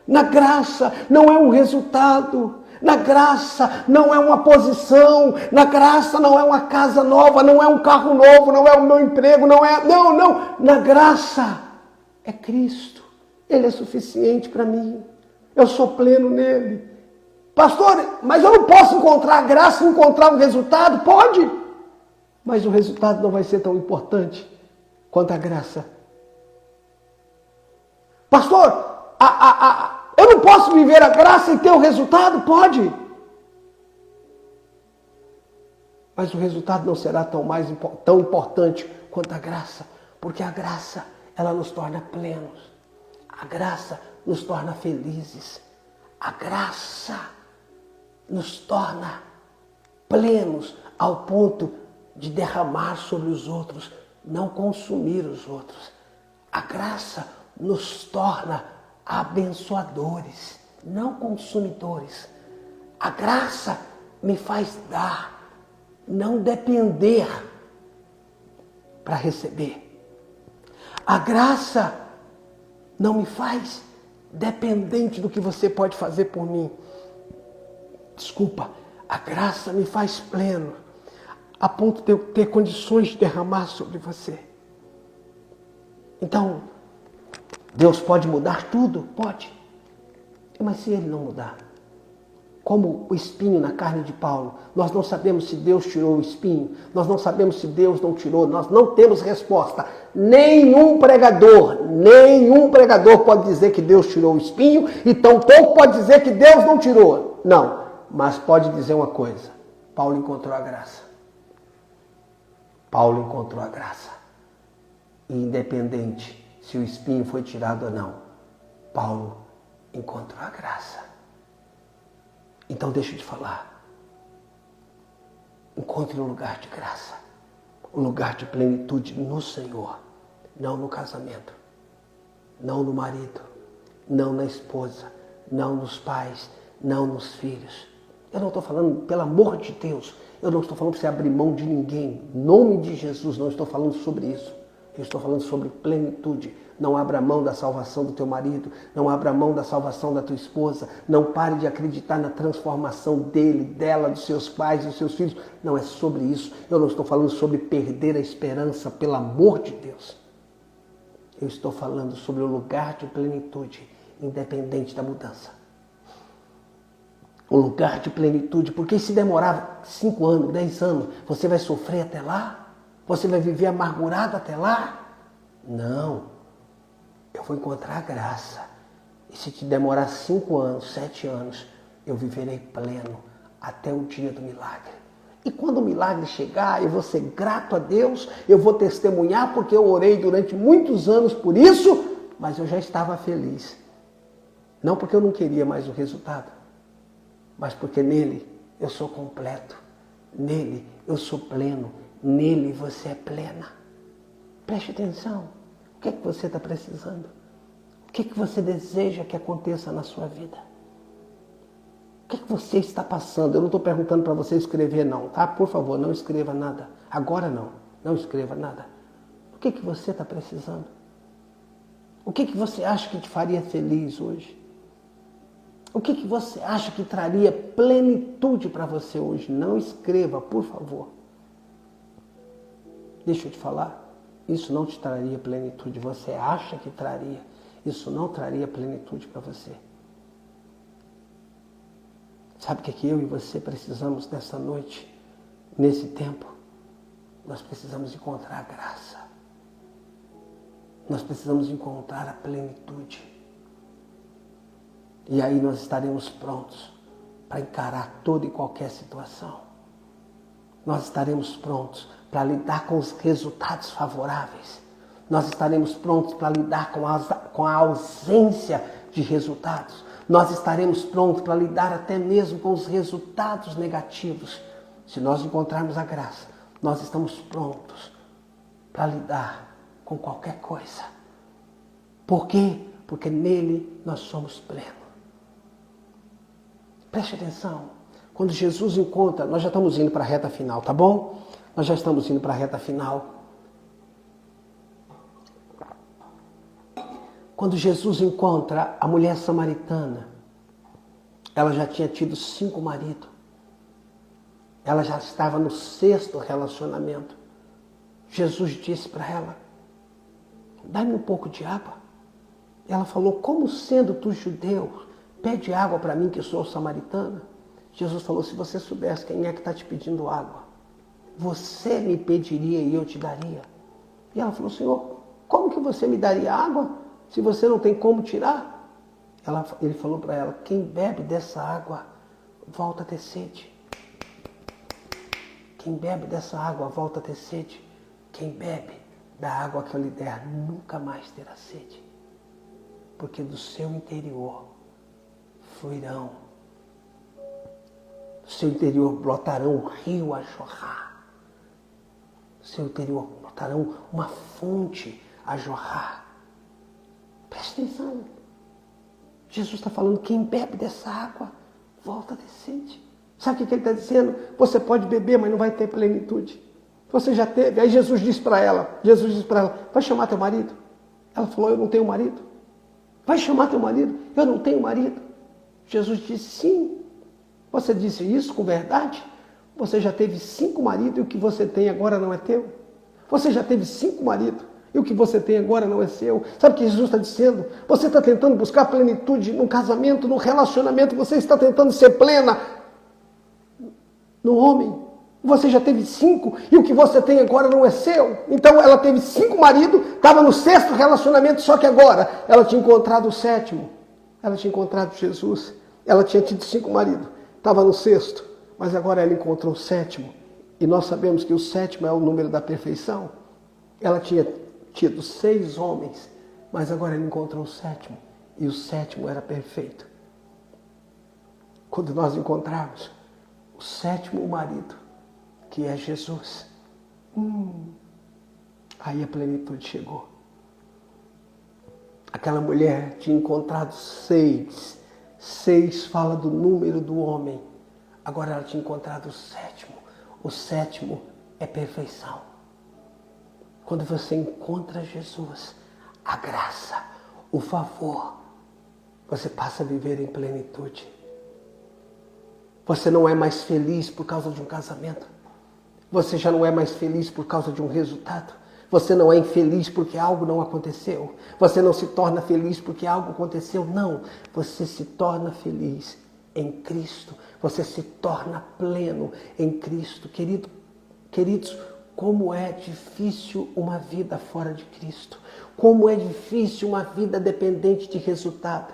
A: Na graça não é um resultado. Na graça não é uma posição. Na graça não é uma casa nova, não é um carro novo, não é o meu emprego, não. Na graça é Cristo. Ele é suficiente para mim. Eu sou pleno nele. Pastor, mas eu não posso encontrar a graça e encontrar o resultado? Pode. Mas o resultado não vai ser tão importante quanto a graça. Pastor, eu não posso viver a graça e ter o resultado? Pode. Mas o resultado não será tão importante quanto a graça. Porque a graça, ela nos torna plenos. A graça nos torna felizes. A graça nos torna plenos ao ponto de derramar sobre os outros, não consumir os outros. A graça nos torna abençoadores, não consumidores. A graça me faz dar, não depender para receber. A graça não me faz dependente do que você pode fazer por mim. Desculpa, a graça me faz pleno, a ponto de eu ter condições de derramar sobre você. Então, Deus pode mudar tudo? Pode. Mas se Ele não mudar? Como o espinho na carne de Paulo, nós não sabemos se Deus tirou o espinho, nós não sabemos se Deus não tirou, nós não temos resposta. Nenhum pregador pode dizer que Deus tirou o espinho e tampouco pode dizer que Deus não tirou. Não. Mas pode dizer uma coisa, Paulo encontrou a graça. Paulo encontrou a graça. E independente se o espinho foi tirado ou não, Paulo encontrou a graça. Então deixa eu te falar. Encontre um lugar de graça. Um lugar de plenitude no Senhor. Não no casamento. Não no marido. Não na esposa. Não nos pais. Não nos filhos. Eu não estou falando, pelo amor de Deus, eu não estou falando para você abrir mão de ninguém. Em nome de Jesus, não estou falando sobre isso. Eu estou falando sobre plenitude. Não abra mão da salvação do teu marido. Não abra mão da salvação da tua esposa. Não pare de acreditar na transformação dele, dela, dos seus pais, dos seus filhos. Não é sobre isso. Eu não estou falando sobre perder a esperança, pelo amor de Deus. Eu estou falando sobre o lugar de plenitude, independente da mudança. Um lugar de plenitude, porque se demorar 5 anos, 10 anos, você vai sofrer até lá? Você vai viver amargurado até lá? Não. Eu vou encontrar a graça. E se te demorar 5 anos, 7 anos, eu viverei pleno até o dia do milagre. E quando o milagre chegar, eu vou ser grato a Deus, eu vou testemunhar porque eu orei durante muitos anos por isso, mas eu já estava feliz. Não porque eu não queria mais o resultado, mas porque nele eu sou completo, nele eu sou pleno, nele você é plena. Preste atenção, o que é que você está precisando? O que é que você deseja que aconteça na sua vida? O que é que você está passando? Eu não estou perguntando para você escrever não, tá? Por favor, não escreva nada. Agora não escreva nada. O que é que você está precisando? O que é que você acha que te faria feliz hoje? O que você acha que traria plenitude para você hoje? Não escreva, por favor. Deixa eu te falar. Isso não te traria plenitude. Você acha que traria. Isso não traria plenitude para você. Sabe o que eu e você precisamos nessa noite? Nesse tempo? Nós precisamos encontrar a graça. Nós precisamos encontrar a plenitude. E aí nós estaremos prontos para encarar toda e qualquer situação. Nós estaremos prontos para lidar com os resultados favoráveis. Nós estaremos prontos para lidar com a ausência de resultados. Nós estaremos prontos para lidar até mesmo com os resultados negativos. Se nós encontrarmos a graça, nós estamos prontos para lidar com qualquer coisa. Por quê? Porque nele nós somos plenos. Preste atenção. Quando Jesus encontra, nós já estamos indo para a reta final, tá bom? Nós já estamos indo para a reta final. Quando Jesus encontra a mulher samaritana, ela já tinha tido 5 maridos. Ela já estava no 6º relacionamento. Jesus disse para ela, dá-me um pouco de água. Ela falou, como sendo tu judeu, pede água para mim que sou samaritana? Jesus falou, se você soubesse quem é que está te pedindo água, você me pediria e eu te daria. E ela falou, Senhor, como que você me daria água se você não tem como tirar? Ele falou para ela, quem bebe dessa água volta a ter sede. Quem bebe dessa água volta a ter sede. Quem bebe da água que eu lhe der nunca mais terá sede. Porque do seu interior fluirão. Do seu interior brotarão um rio a jorrar. Do seu interior brotarão uma fonte a jorrar. Preste atenção. Jesus está falando, quem bebe dessa água volta a ter sede. Sabe o que ele está dizendo? Você pode beber, mas não vai ter plenitude. Você já teve. Aí Jesus disse para ela, vai chamar teu marido? Ela falou, eu não tenho marido. Vai chamar teu marido? Eu não tenho marido. Jesus disse, sim. Você disse isso com verdade? Você já teve 5 maridos e o que você tem agora não é teu? Você já teve 5 maridos e o que você tem agora não é seu? Sabe o que Jesus está dizendo? Você está tentando buscar plenitude no casamento, no relacionamento, você está tentando ser plena no homem. Você já teve 5 e o que você tem agora não é seu. Então ela teve 5 maridos, estava no 6º relacionamento, só que agora ela tinha encontrado o 7º. Ela tinha encontrado Jesus. Ela tinha tido 5 maridos, estava no 6º, mas agora ela encontrou o 7º. E nós sabemos que o 7º é o número da perfeição. Ela tinha tido 6 homens, mas agora ela encontrou o 7º. E o 7º era perfeito. Quando nós encontrarmos o 7º marido, que é Jesus, aí a plenitude chegou. Aquela mulher tinha encontrado 6. 6 fala do número do homem. Agora ela tinha encontrado o 7º. O 7º é perfeição. Quando você encontra Jesus, a graça, o favor, você passa a viver em plenitude. Você não é mais feliz por causa de um casamento. Você já não é mais feliz por causa de um resultado. Você não é infeliz porque algo não aconteceu. Você não se torna feliz porque algo aconteceu. Não, você se torna feliz em Cristo. Você se torna pleno em Cristo. Queridos, como é difícil uma vida fora de Cristo. Como é difícil uma vida dependente de resultado,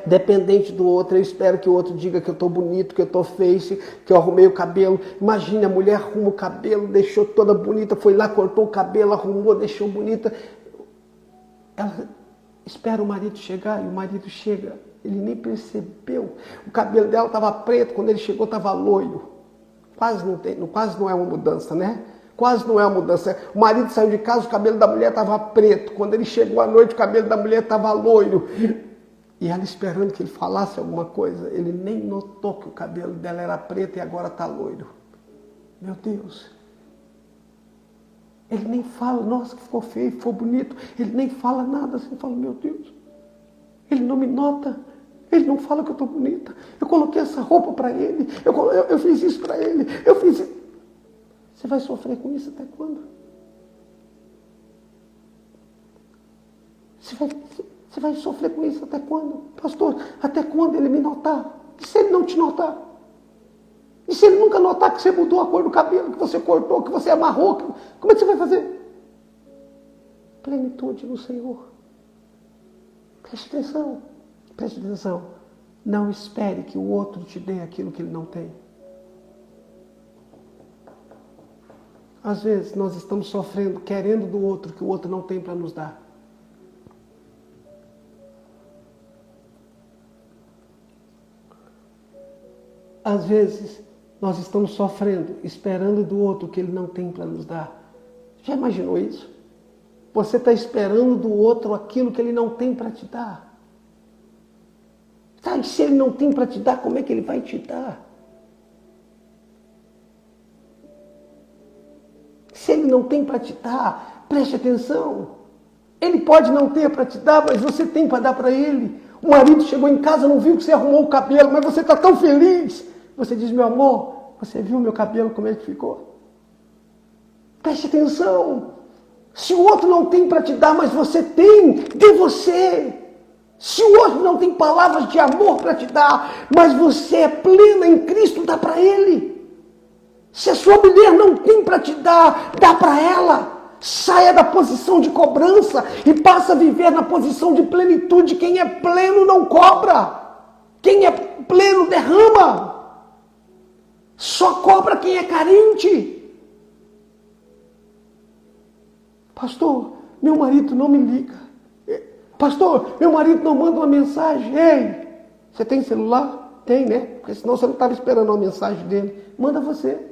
A: dependente do outro. Eu espero que o outro diga que eu estou bonito, que eu estou face, que eu arrumei o cabelo. Imagine, a mulher arruma o cabelo, deixou toda bonita, foi lá, cortou o cabelo, arrumou, deixou bonita. Ela espera o marido chegar e o marido chega. Ele nem percebeu. O cabelo dela estava preto, quando ele chegou estava loiro. Quase não é uma mudança, né? Quase não é uma mudança. O marido saiu de casa, o cabelo da mulher estava preto. Quando ele chegou à noite, o cabelo da mulher estava loiro. E ela esperando que ele falasse alguma coisa. Ele nem notou que o cabelo dela era preto e agora está loiro. Meu Deus. Ele nem fala, nossa, que ficou feio, ficou bonito. Ele nem fala nada assim, fala, meu Deus. Ele não me nota. Ele não fala que eu estou bonita. Eu coloquei essa roupa para ele. Eu fiz isso para ele. Eu fiz isso. Você vai sofrer com isso até quando? Você vai sofrer com isso até quando? Pastor, até quando ele me notar? E se ele não te notar? E se ele nunca notar que você mudou a cor do cabelo, que você cortou, que você amarrou? Como é que você vai fazer? Plenitude no Senhor. Preste atenção. Preste atenção. Não espere que o outro te dê aquilo que ele não tem. Às vezes nós estamos sofrendo, querendo do outro que o outro não tem para nos dar. Às vezes nós estamos sofrendo, esperando do outro que ele não tem para nos dar. Já imaginou isso? Você está esperando do outro aquilo que ele não tem para te dar. Sabe, se ele não tem para te dar, como é que ele vai te dar? Se ele não tem para te dar, preste atenção. Ele pode não ter para te dar, mas você tem para dar para ele. O marido chegou em casa, não viu que você arrumou o cabelo, mas você está tão feliz. Você diz, meu amor, você viu meu cabelo como é que ficou? Preste atenção. Se o outro não tem para te dar, mas você tem, dê você. Se o outro não tem palavras de amor para te dar, mas você é plena em Cristo, dá para ele. Se a sua mulher não tem para te dar, dá para ela. Saia da posição de cobrança e passa a viver na posição de plenitude. Quem é pleno não cobra. Quem é pleno derrama. Só cobra quem é carente. Pastor, meu marido não me liga. Pastor, meu marido não manda uma mensagem. Ei, você tem celular? Tem, né? Porque senão você não estava esperando uma mensagem dele. Manda você.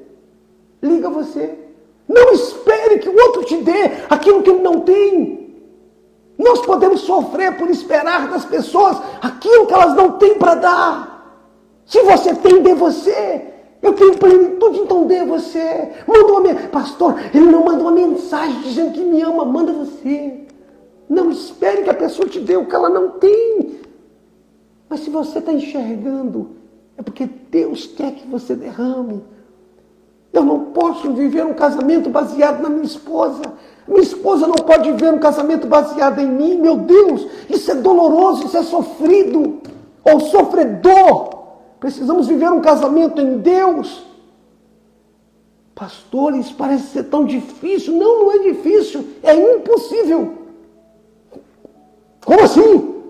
A: Liga você. Não espere que o outro te dê aquilo que ele não tem. Nós podemos sofrer por esperar das pessoas aquilo que elas não têm para dar. Se você tem, dê você. Eu tenho plenitude, então dê você. Manda uma pastor, ele não manda uma mensagem dizendo que me ama, manda você. Não espere que a pessoa te dê o que ela não tem. Mas se você está enxergando, é porque Deus quer que você derrame. Eu não posso viver um casamento baseado na minha esposa. Minha esposa não pode viver um casamento baseado em mim. Meu Deus, isso é doloroso, isso é sofrido. Ou sofredor. Precisamos viver um casamento em Deus. Pastor, isso parece ser tão difícil. Não, não é difícil. É impossível. Como assim?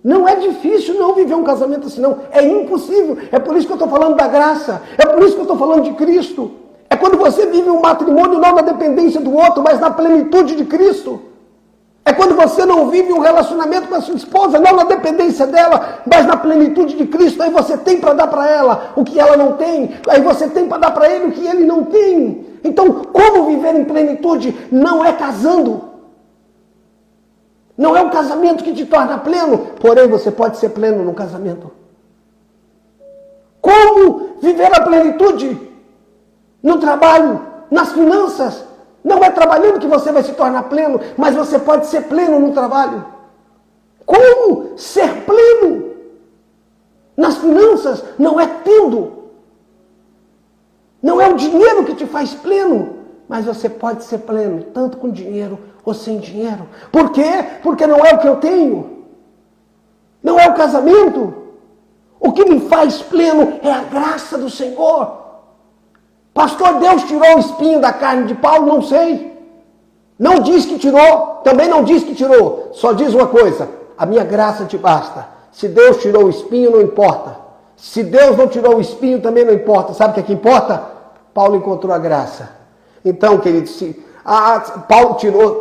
A: Não é difícil não viver um casamento assim, não. É impossível. É por isso que eu estou falando da graça. É por isso que eu estou falando de Cristo. É quando você vive um matrimônio não na dependência do outro, mas na plenitude de Cristo. É quando você não vive um relacionamento com a sua esposa, não na dependência dela, mas na plenitude de Cristo. Aí você tem para dar para ela o que ela não tem. Aí você tem para dar para ele o que ele não tem. Então, como viver em plenitude? Não é casando. Não é um casamento que te torna pleno. Porém, você pode ser pleno no casamento. Como viver a plenitude? No trabalho, nas finanças. Não é trabalhando que você vai se tornar pleno, mas você pode ser pleno no trabalho. Como ser pleno? Nas finanças, não é tendo. Não é o dinheiro que te faz pleno, mas você pode ser pleno, tanto com dinheiro ou sem dinheiro. Por quê? Porque não é o que eu tenho. Não é o casamento. O que me faz pleno é a graça do Senhor. Pastor, Deus tirou o espinho da carne de Paulo? Não sei. Não diz que tirou, também não diz que tirou. Só diz uma coisa, a minha graça te basta. Se Deus tirou o espinho, não importa. Se Deus não tirou o espinho, também não importa. Sabe o que importa? Paulo encontrou a graça. Então, querido, se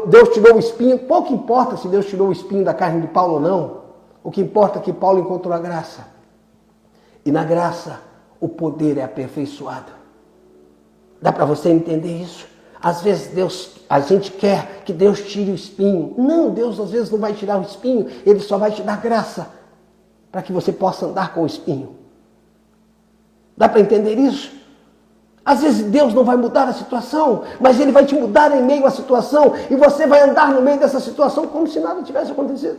A: Deus tirou o espinho, pouco importa se Deus tirou o espinho da carne de Paulo ou não. O que importa é que Paulo encontrou a graça. E na graça, o poder é aperfeiçoado. Dá para você entender isso? Às vezes a gente quer que Deus tire o espinho. Não, Deus às vezes não vai tirar o espinho, Ele só vai te dar graça para que você possa andar com o espinho. Dá para entender isso? Às vezes Deus não vai mudar a situação, mas Ele vai te mudar em meio à situação e você vai andar no meio dessa situação como se nada tivesse acontecido.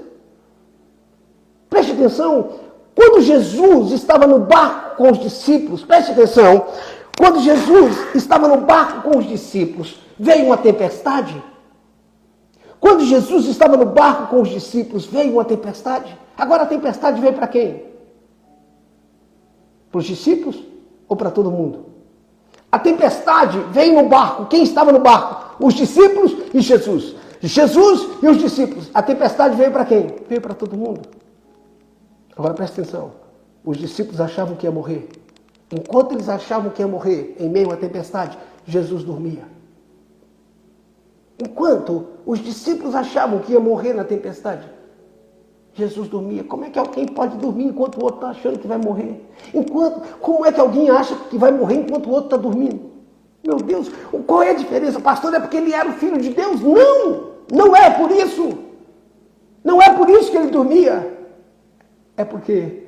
A: Preste atenção, quando Jesus estava no barco com os discípulos, preste atenção, quando Jesus estava no barco com os discípulos, veio uma tempestade? Quando Jesus estava no barco com os discípulos, veio uma tempestade? Agora a tempestade veio para quem? Para os discípulos ou para todo mundo? A tempestade veio no barco. Quem estava no barco? Os discípulos e Jesus. Jesus e os discípulos. A tempestade veio para quem? Veio para todo mundo. Agora presta atenção. Os discípulos achavam que ia morrer. Enquanto eles achavam que ia morrer em meio à tempestade, Jesus dormia. Enquanto os discípulos achavam que ia morrer na tempestade, Jesus dormia. Como é que alguém pode dormir enquanto o outro está achando que vai morrer? Como é que alguém acha que vai morrer enquanto o outro está dormindo? Meu Deus, qual é a diferença? Pastor, é porque ele era o Filho de Deus? Não! Não é por isso! Não é por isso que ele dormia. É porque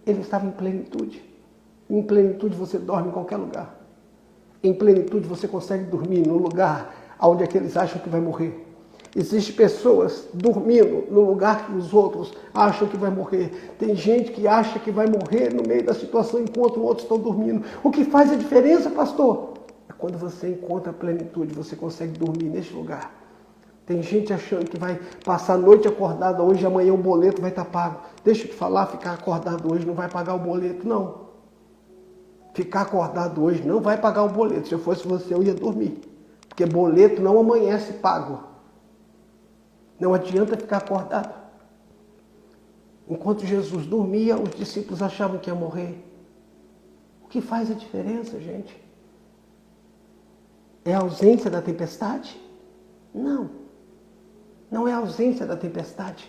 A: ele estava em plenitude. Em plenitude você dorme em qualquer lugar. em plenitude você consegue dormir no lugar onde aqueles acham que vai morrer. Existem pessoas dormindo no lugar que os outros acham que vai morrer. Tem gente que acha que vai morrer no meio da situação enquanto outros estão dormindo. O que faz a diferença, pastor? É quando você encontra a plenitude, você consegue dormir nesse lugar. Tem gente achando que vai passar a noite acordada hoje e amanhã o boleto vai estar pago. Deixa eu te falar, ficar acordado hoje não vai pagar o boleto, não. Ficar acordado hoje não vai pagar o boleto. Se eu fosse você, eu ia dormir. Porque boleto não amanhece pago. Não adianta ficar acordado. Enquanto Jesus dormia, os discípulos achavam que ia morrer. O que faz a diferença, gente? É a ausência da tempestade? Não. Não é a ausência da tempestade.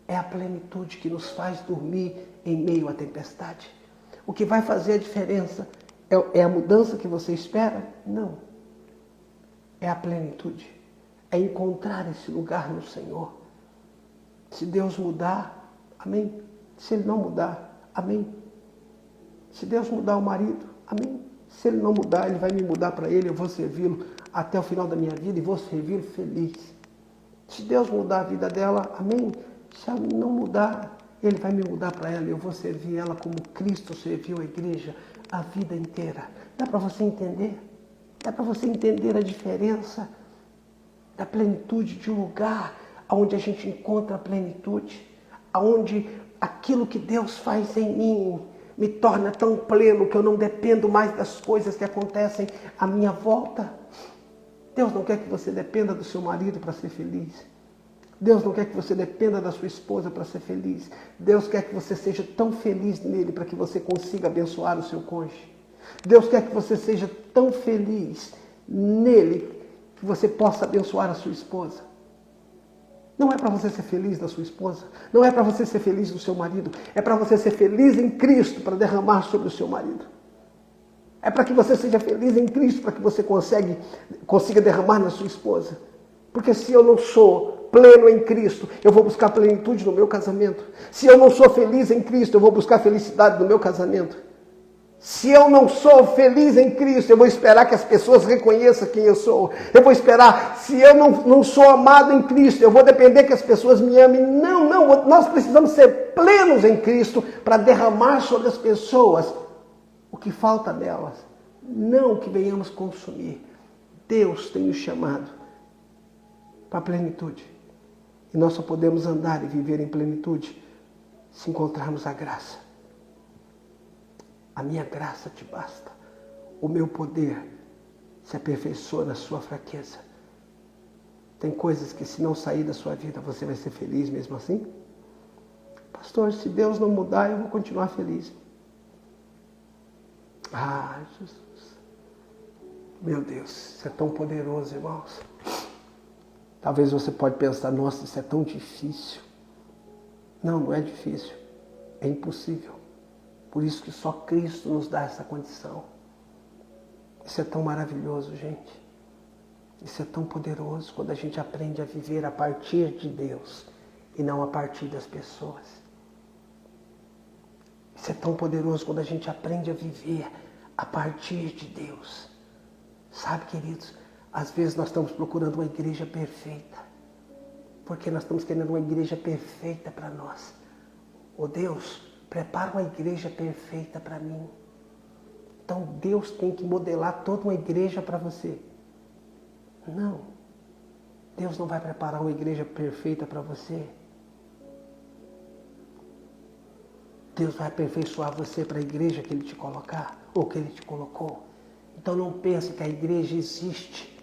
A: É a plenitude que nos faz dormir em meio à tempestade. O que vai fazer a diferença é a mudança que você espera? Não. É a plenitude. É encontrar esse lugar no Senhor. Se Deus mudar, amém. Se Ele não mudar, amém. Se Deus mudar o marido, amém. Se Ele não mudar, Ele vai me mudar para Ele, eu vou servi-lo até o final da minha vida e vou servi-lo feliz. Se Deus mudar a vida dela, amém. Se ela não mudar, Ele vai me mudar para ela e eu vou servir ela como Cristo serviu a igreja a vida inteira. Dá para você entender? Dá para você entender a diferença da plenitude de um lugar onde a gente encontra a plenitude, onde aquilo que Deus faz em mim me torna tão pleno que eu não dependo mais das coisas que acontecem à minha volta. Deus não quer que você dependa do seu marido para ser feliz. Deus não quer que você dependa da sua esposa para ser feliz. Deus quer que você seja tão feliz nele para que você consiga abençoar o seu cônjuge. Deus quer que você seja tão feliz nele que você possa abençoar a sua esposa. Não é para você ser feliz da sua esposa. Não é para você ser feliz do seu marido. É para você ser feliz em Cristo para derramar sobre o seu marido. É para que você seja feliz em Cristo para que você consiga derramar na sua esposa. Porque se eu não sou pleno em Cristo, eu vou buscar plenitude no meu casamento. Se eu não sou feliz em Cristo, eu vou buscar felicidade no meu casamento. Se eu não sou feliz em Cristo, eu vou esperar que as pessoas reconheçam quem eu sou. Eu vou esperar, se eu não sou amado em Cristo, eu vou depender que as pessoas me amem. Não, nós precisamos ser plenos em Cristo para derramar sobre as pessoas o que falta delas. Não o que venhamos consumir. Deus tem nos chamado para a plenitude. E nós só podemos andar e viver em plenitude se encontrarmos a graça. A minha graça te basta. O meu poder se aperfeiçoa na sua fraqueza. Tem coisas que se não sair da sua vida, você vai ser feliz mesmo assim? Pastor, se Deus não mudar, eu vou continuar feliz. Ah, Jesus. Meu Deus, isso é tão poderoso, irmãos. Talvez você pode pensar, nossa, isso é tão difícil. Não, não é difícil. É impossível. Por isso que só Cristo nos dá essa condição. Isso é tão maravilhoso, gente. Isso é tão poderoso quando a gente aprende a viver a partir de Deus e não a partir das pessoas. Isso é tão poderoso quando a gente aprende a viver a partir de Deus. Sabe, queridos, às vezes nós estamos procurando uma igreja perfeita. Porque nós estamos querendo uma igreja perfeita para nós. Oh Deus, prepara uma igreja perfeita para mim. Então Deus tem que modelar toda uma igreja para você. Não. Deus não vai preparar uma igreja perfeita para você. Deus vai aperfeiçoar você para a igreja que Ele te colocar, ou que Ele te colocou. Então não pense que a igreja existe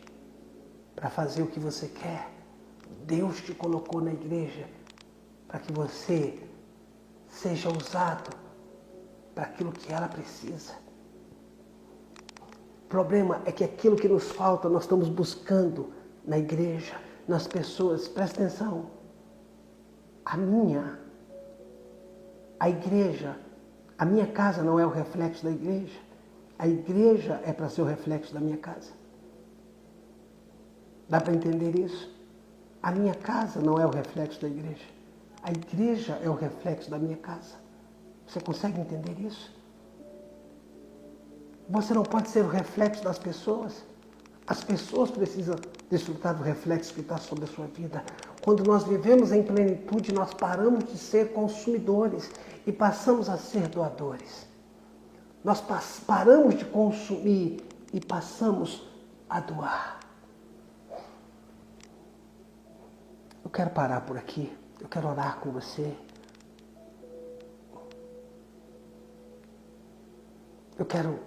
A: para fazer o que você quer. Deus te colocou na igreja para que você seja usado para aquilo que ela precisa. O problema é que aquilo que nos falta, nós estamos buscando na igreja, nas pessoas. Presta atenção. A igreja, a minha casa não é o reflexo da igreja. A igreja é para ser o reflexo da minha casa. Dá para entender isso? A minha casa não é o reflexo da igreja. A igreja é o reflexo da minha casa. Você consegue entender isso? Você não pode ser o reflexo das pessoas. As pessoas precisam desfrutar do reflexo que está sobre a sua vida. Quando nós vivemos em plenitude, nós paramos de ser consumidores e passamos a ser doadores. Nós paramos de consumir e passamos a doar. Eu quero parar por aqui. Eu quero orar com você. Eu quero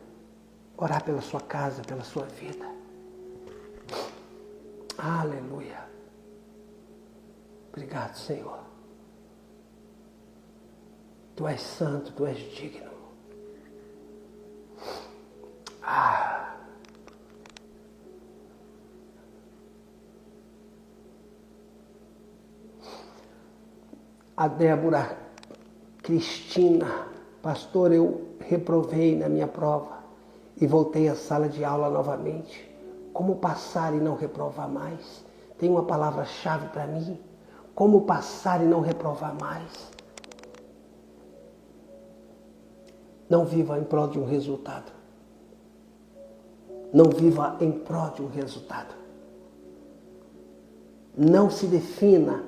A: orar pela sua casa, pela sua vida. Aleluia. Obrigado, Senhor. Tu és santo, tu és digno. A Débora Cristina, pastor, eu reprovei na minha prova e voltei à sala de aula novamente. Como passar e não reprovar mais? Tem uma palavra-chave para mim. Como passar e não reprovar mais? Não viva em prol de um resultado. Não viva em prol de um resultado. Não se defina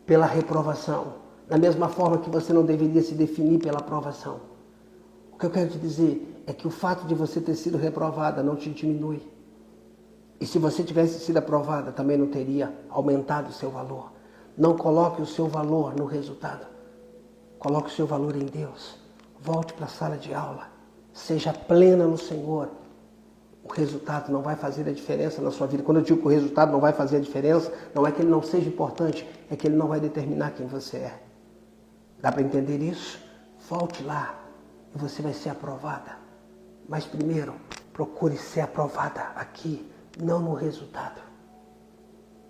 A: pela reprovação, da mesma forma que você não deveria se definir pela aprovação. O que eu quero te dizer é que o fato de você ter sido reprovada não te diminui. E se você tivesse sido aprovada, também não teria aumentado o seu valor. Não coloque o seu valor no resultado. Coloque o seu valor em Deus. Volte para a sala de aula. Seja plena no Senhor. O resultado não vai fazer a diferença na sua vida. Quando eu digo que o resultado não vai fazer a diferença, não é que ele não seja importante, é que ele não vai determinar quem você é. Dá para entender isso? Volte lá e você vai ser aprovada. Mas primeiro, procure ser aprovada aqui, não no resultado.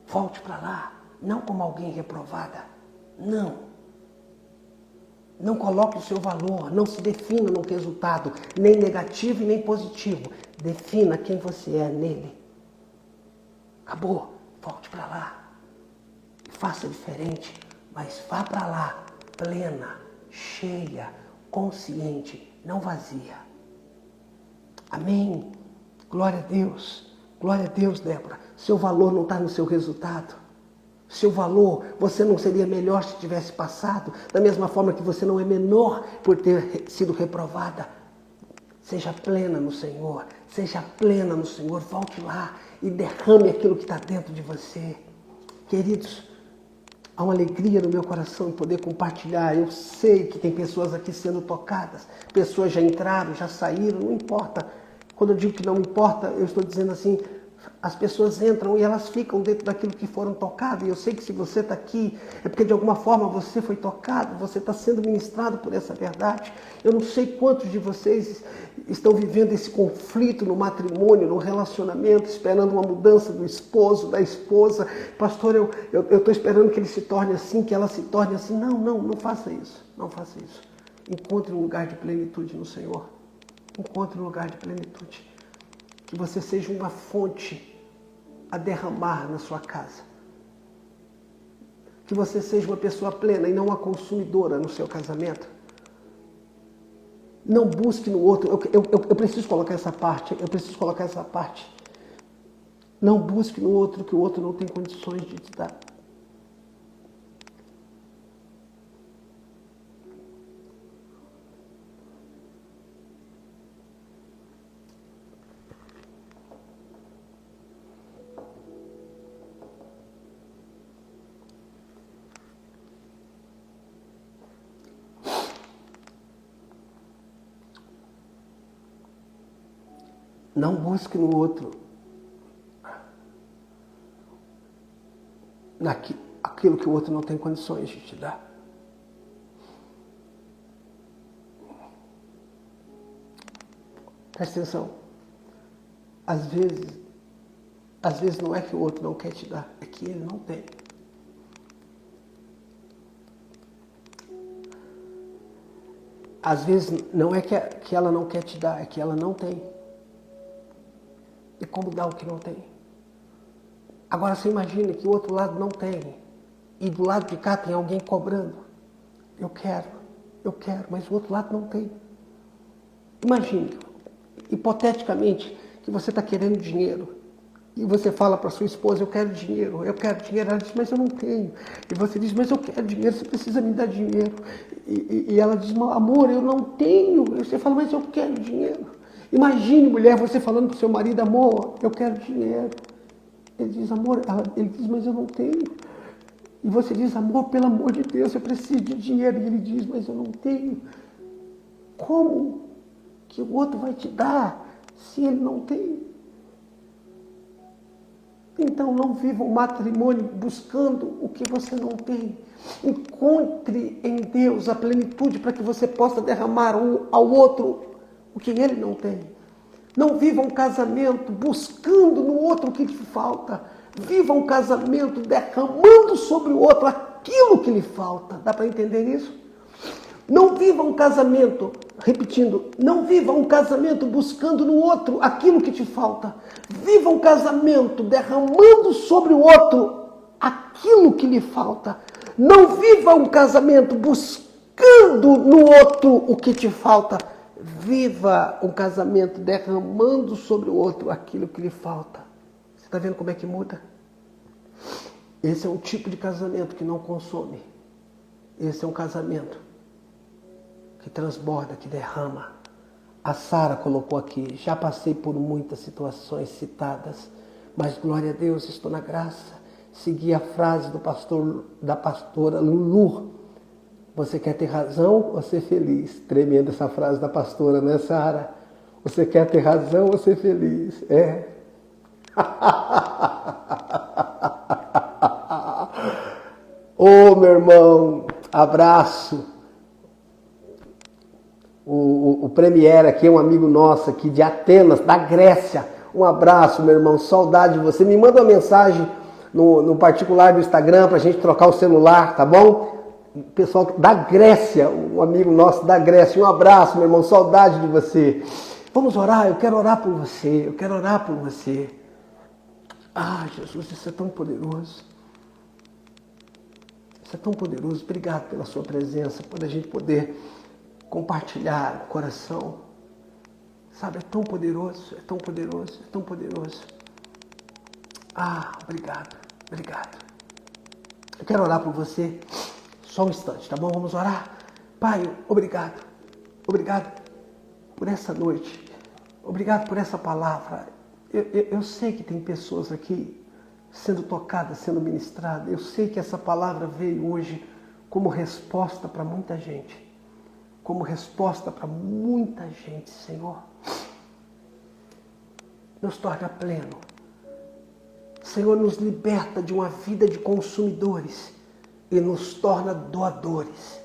A: Volte para lá, não como alguém reprovada. Não. Não coloque o seu valor, não se defina no resultado, nem negativo e nem positivo. Defina quem você é nele. Acabou. Volte para lá. Faça diferente, mas vá para lá, plena, cheia, consciente, não vazia. Amém? Glória a Deus. Glória a Deus, Débora. Seu valor não está no seu resultado. Seu valor, você não seria melhor se tivesse passado, da mesma forma que você não é menor por ter sido reprovada. Seja plena no Senhor, seja plena no Senhor, volte lá e derrame aquilo que está dentro de você. Queridos, há uma alegria no meu coração em poder compartilhar. Eu sei que tem pessoas aqui sendo tocadas, pessoas já entraram, já saíram, não importa. Quando eu digo que não importa, eu estou dizendo assim, as pessoas entram e elas ficam dentro daquilo que foram tocadas. E eu sei que se você está aqui, é porque de alguma forma você foi tocado, você está sendo ministrado por essa verdade. Eu não sei quantos de vocês estão vivendo esse conflito no matrimônio, no relacionamento, esperando uma mudança do esposo, da esposa. Pastor, eu estou esperando que ele se torne assim, que ela se torne assim. Não faça isso. Não faça isso. Encontre um lugar de plenitude no Senhor. Encontre um lugar de plenitude. Que você seja uma fonte a derramar na sua casa. Que você seja uma pessoa plena e não uma consumidora no seu casamento. Não busque no outro. Eu preciso colocar essa parte. Não busque no outro que o outro não tem condições de te dar. Não busque no outro aquilo que o outro não tem condições de te dar. Presta atenção. Às vezes não é que o outro não quer te dar, é que ele não tem. Às vezes não é que ela não quer te dar, é que ela não tem. E como dar o que não tem? Agora você imagina que o outro lado não tem. E do lado de cá tem alguém cobrando. Eu quero, mas o outro lado não tem. Imagine, hipoteticamente, que você está querendo dinheiro. E você fala para sua esposa, eu quero dinheiro. Ela diz, mas eu não tenho. E você diz, mas eu quero dinheiro, você precisa me dar dinheiro. E ela diz, amor, eu não tenho. E você fala, mas eu quero dinheiro. Imagine, mulher, você falando para o seu marido, amor, eu quero dinheiro. Ele diz, amor, ele diz, mas eu não tenho. E você diz, amor, pelo amor de Deus, eu preciso de dinheiro. E ele diz, mas eu não tenho. Como que o outro vai te dar se ele não tem? Então não viva o matrimônio buscando o que você não tem. Encontre em Deus a plenitude para que você possa derramar ao outro o que ele não tem. Não viva um casamento buscando no outro o que lhe falta. Viva um casamento derramando sobre o outro aquilo que lhe falta. Dá para entender isso? Não viva um casamento, repetindo, não viva um casamento buscando no outro aquilo que te falta. Viva um casamento derramando sobre o outro aquilo que lhe falta. Não viva um casamento buscando no outro o que te falta. Viva um casamento derramando sobre o outro aquilo que lhe falta. Você está vendo como é que muda? Esse é um tipo de casamento que não consome. Esse é um casamento que transborda, que derrama. A Sara colocou aqui, já passei por muitas situações citadas, mas glória a Deus, estou na graça. Segui a frase da pastora Lulu. Você quer ter razão ou ser feliz? Tremenda essa frase da pastora, né, Sara? Você quer ter razão ou ser feliz? É. Ô, meu irmão, abraço. O Premier aqui é um amigo nosso aqui de Atenas, da Grécia. Um abraço, meu irmão, saudade de você. Me manda uma mensagem no particular do Instagram pra gente trocar o celular, tá bom? Pessoal da Grécia, um amigo nosso da Grécia. Um abraço, meu irmão, saudade de você. Vamos orar, eu quero orar por você, eu quero orar por você. Ah, Jesus, isso é tão poderoso. Isso é tão poderoso. Obrigado pela sua presença, por a gente poder compartilhar o coração. Sabe, é tão poderoso, é tão poderoso, é tão poderoso. Ah, obrigado, obrigado. Eu quero orar por você. Só um instante, tá bom? Vamos orar. Pai, obrigado. Obrigado por essa noite. Obrigado por essa palavra. Eu sei que tem pessoas aqui sendo tocadas, sendo ministradas. Eu sei que essa palavra veio hoje como resposta para muita gente. Como resposta para muita gente, Senhor. Nos torna pleno. Senhor, nos liberta de uma vida de consumidores e nos torna doadores.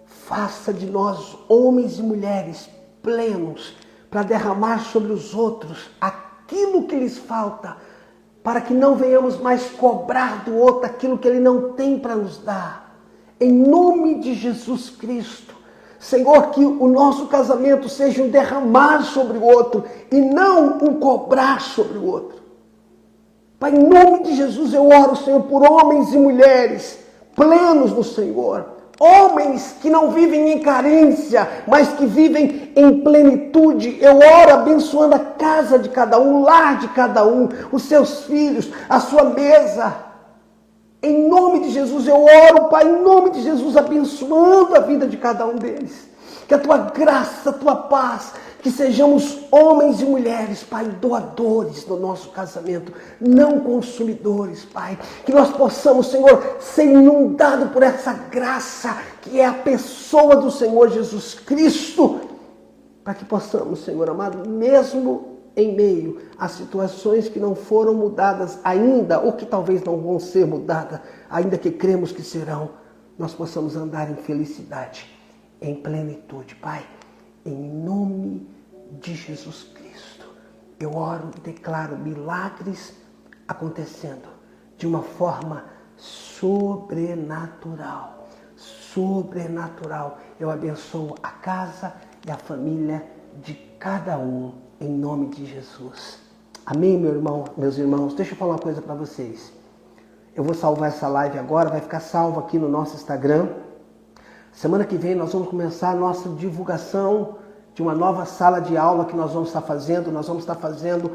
A: Faça de nós homens e mulheres plenos para derramar sobre os outros aquilo que lhes falta, para que não venhamos mais cobrar do outro aquilo que ele não tem para nos dar. Em nome de Jesus Cristo. Senhor, que o nosso casamento seja um derramar sobre o outro e não um cobrar sobre o outro. Pai, em nome de Jesus eu oro, Senhor, por homens e mulheres plenos no Senhor. Homens que não vivem em carência, mas que vivem em plenitude. Eu oro abençoando a casa de cada um, o lar de cada um, os seus filhos, a sua mesa. Em nome de Jesus eu oro, Pai, em nome de Jesus, abençoando a vida de cada um deles. Que a tua graça, a tua paz, que sejamos homens e mulheres, Pai, doadores do nosso casamento, não consumidores, Pai. Que nós possamos, Senhor, ser inundados por essa graça, que é a pessoa do Senhor Jesus Cristo, para que possamos, Senhor amado, mesmo em meio a situações que não foram mudadas ainda, ou que talvez não vão ser mudadas, ainda que cremos que serão, nós possamos andar em felicidade, em plenitude, Pai, em nome de Jesus Cristo. Eu oro e declaro milagres acontecendo de uma forma sobrenatural. Sobrenatural. Eu abençoo a casa e a família de cada um, em nome de Jesus. Amém, meu irmão, meus irmãos? Deixa eu falar uma coisa para vocês. Eu vou salvar essa live agora, vai ficar salvo aqui no nosso Instagram. Semana que vem nós vamos começar a nossa divulgação de uma nova sala de aula que nós vamos estar fazendo. Nós vamos estar fazendo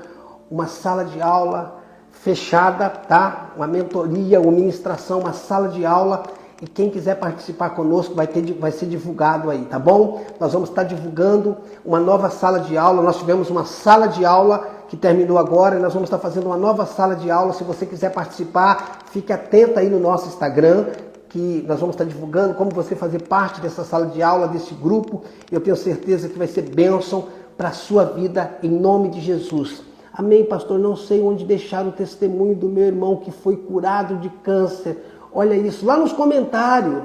A: uma sala de aula fechada, tá? Uma mentoria, uma ministração, uma sala de aula. E quem quiser participar conosco vai ser divulgado aí, tá bom? Nós vamos estar divulgando uma nova sala de aula. Nós tivemos uma sala de aula que terminou agora e nós vamos estar fazendo uma nova sala de aula. Se você quiser participar, fique atento aí no nosso Instagram, que nós vamos estar divulgando como você fazer parte dessa sala de aula, desse grupo. Eu tenho certeza que vai ser bênção para a sua vida, em nome de Jesus. Amém, pastor? Não sei onde deixar o testemunho do meu irmão que foi curado de câncer. Olha isso, lá nos comentários,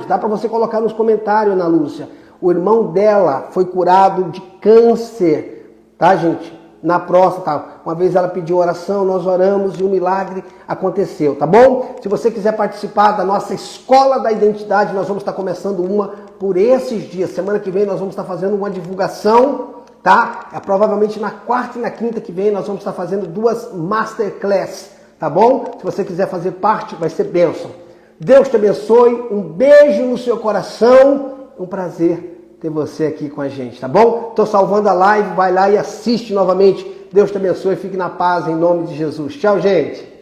A: dá para você colocar nos comentários, Ana Lúcia. O irmão dela foi curado de câncer, tá, gente? Na próstata. Uma vez ela pediu oração, nós oramos e o milagre aconteceu, tá bom? Se você quiser participar da nossa Escola da Identidade, nós vamos estar começando uma por esses dias. Semana que vem nós vamos estar fazendo uma divulgação, tá? Provavelmente na quarta e na quinta que vem nós vamos estar fazendo 2 masterclass. Tá bom? Se você quiser fazer parte, vai ser bênção. Deus te abençoe. Um beijo no seu coração. Um prazer ter você aqui com a gente, tá bom? Estou salvando a live. Vai lá e assiste novamente. Deus te abençoe. Fique na paz em nome de Jesus. Tchau, gente.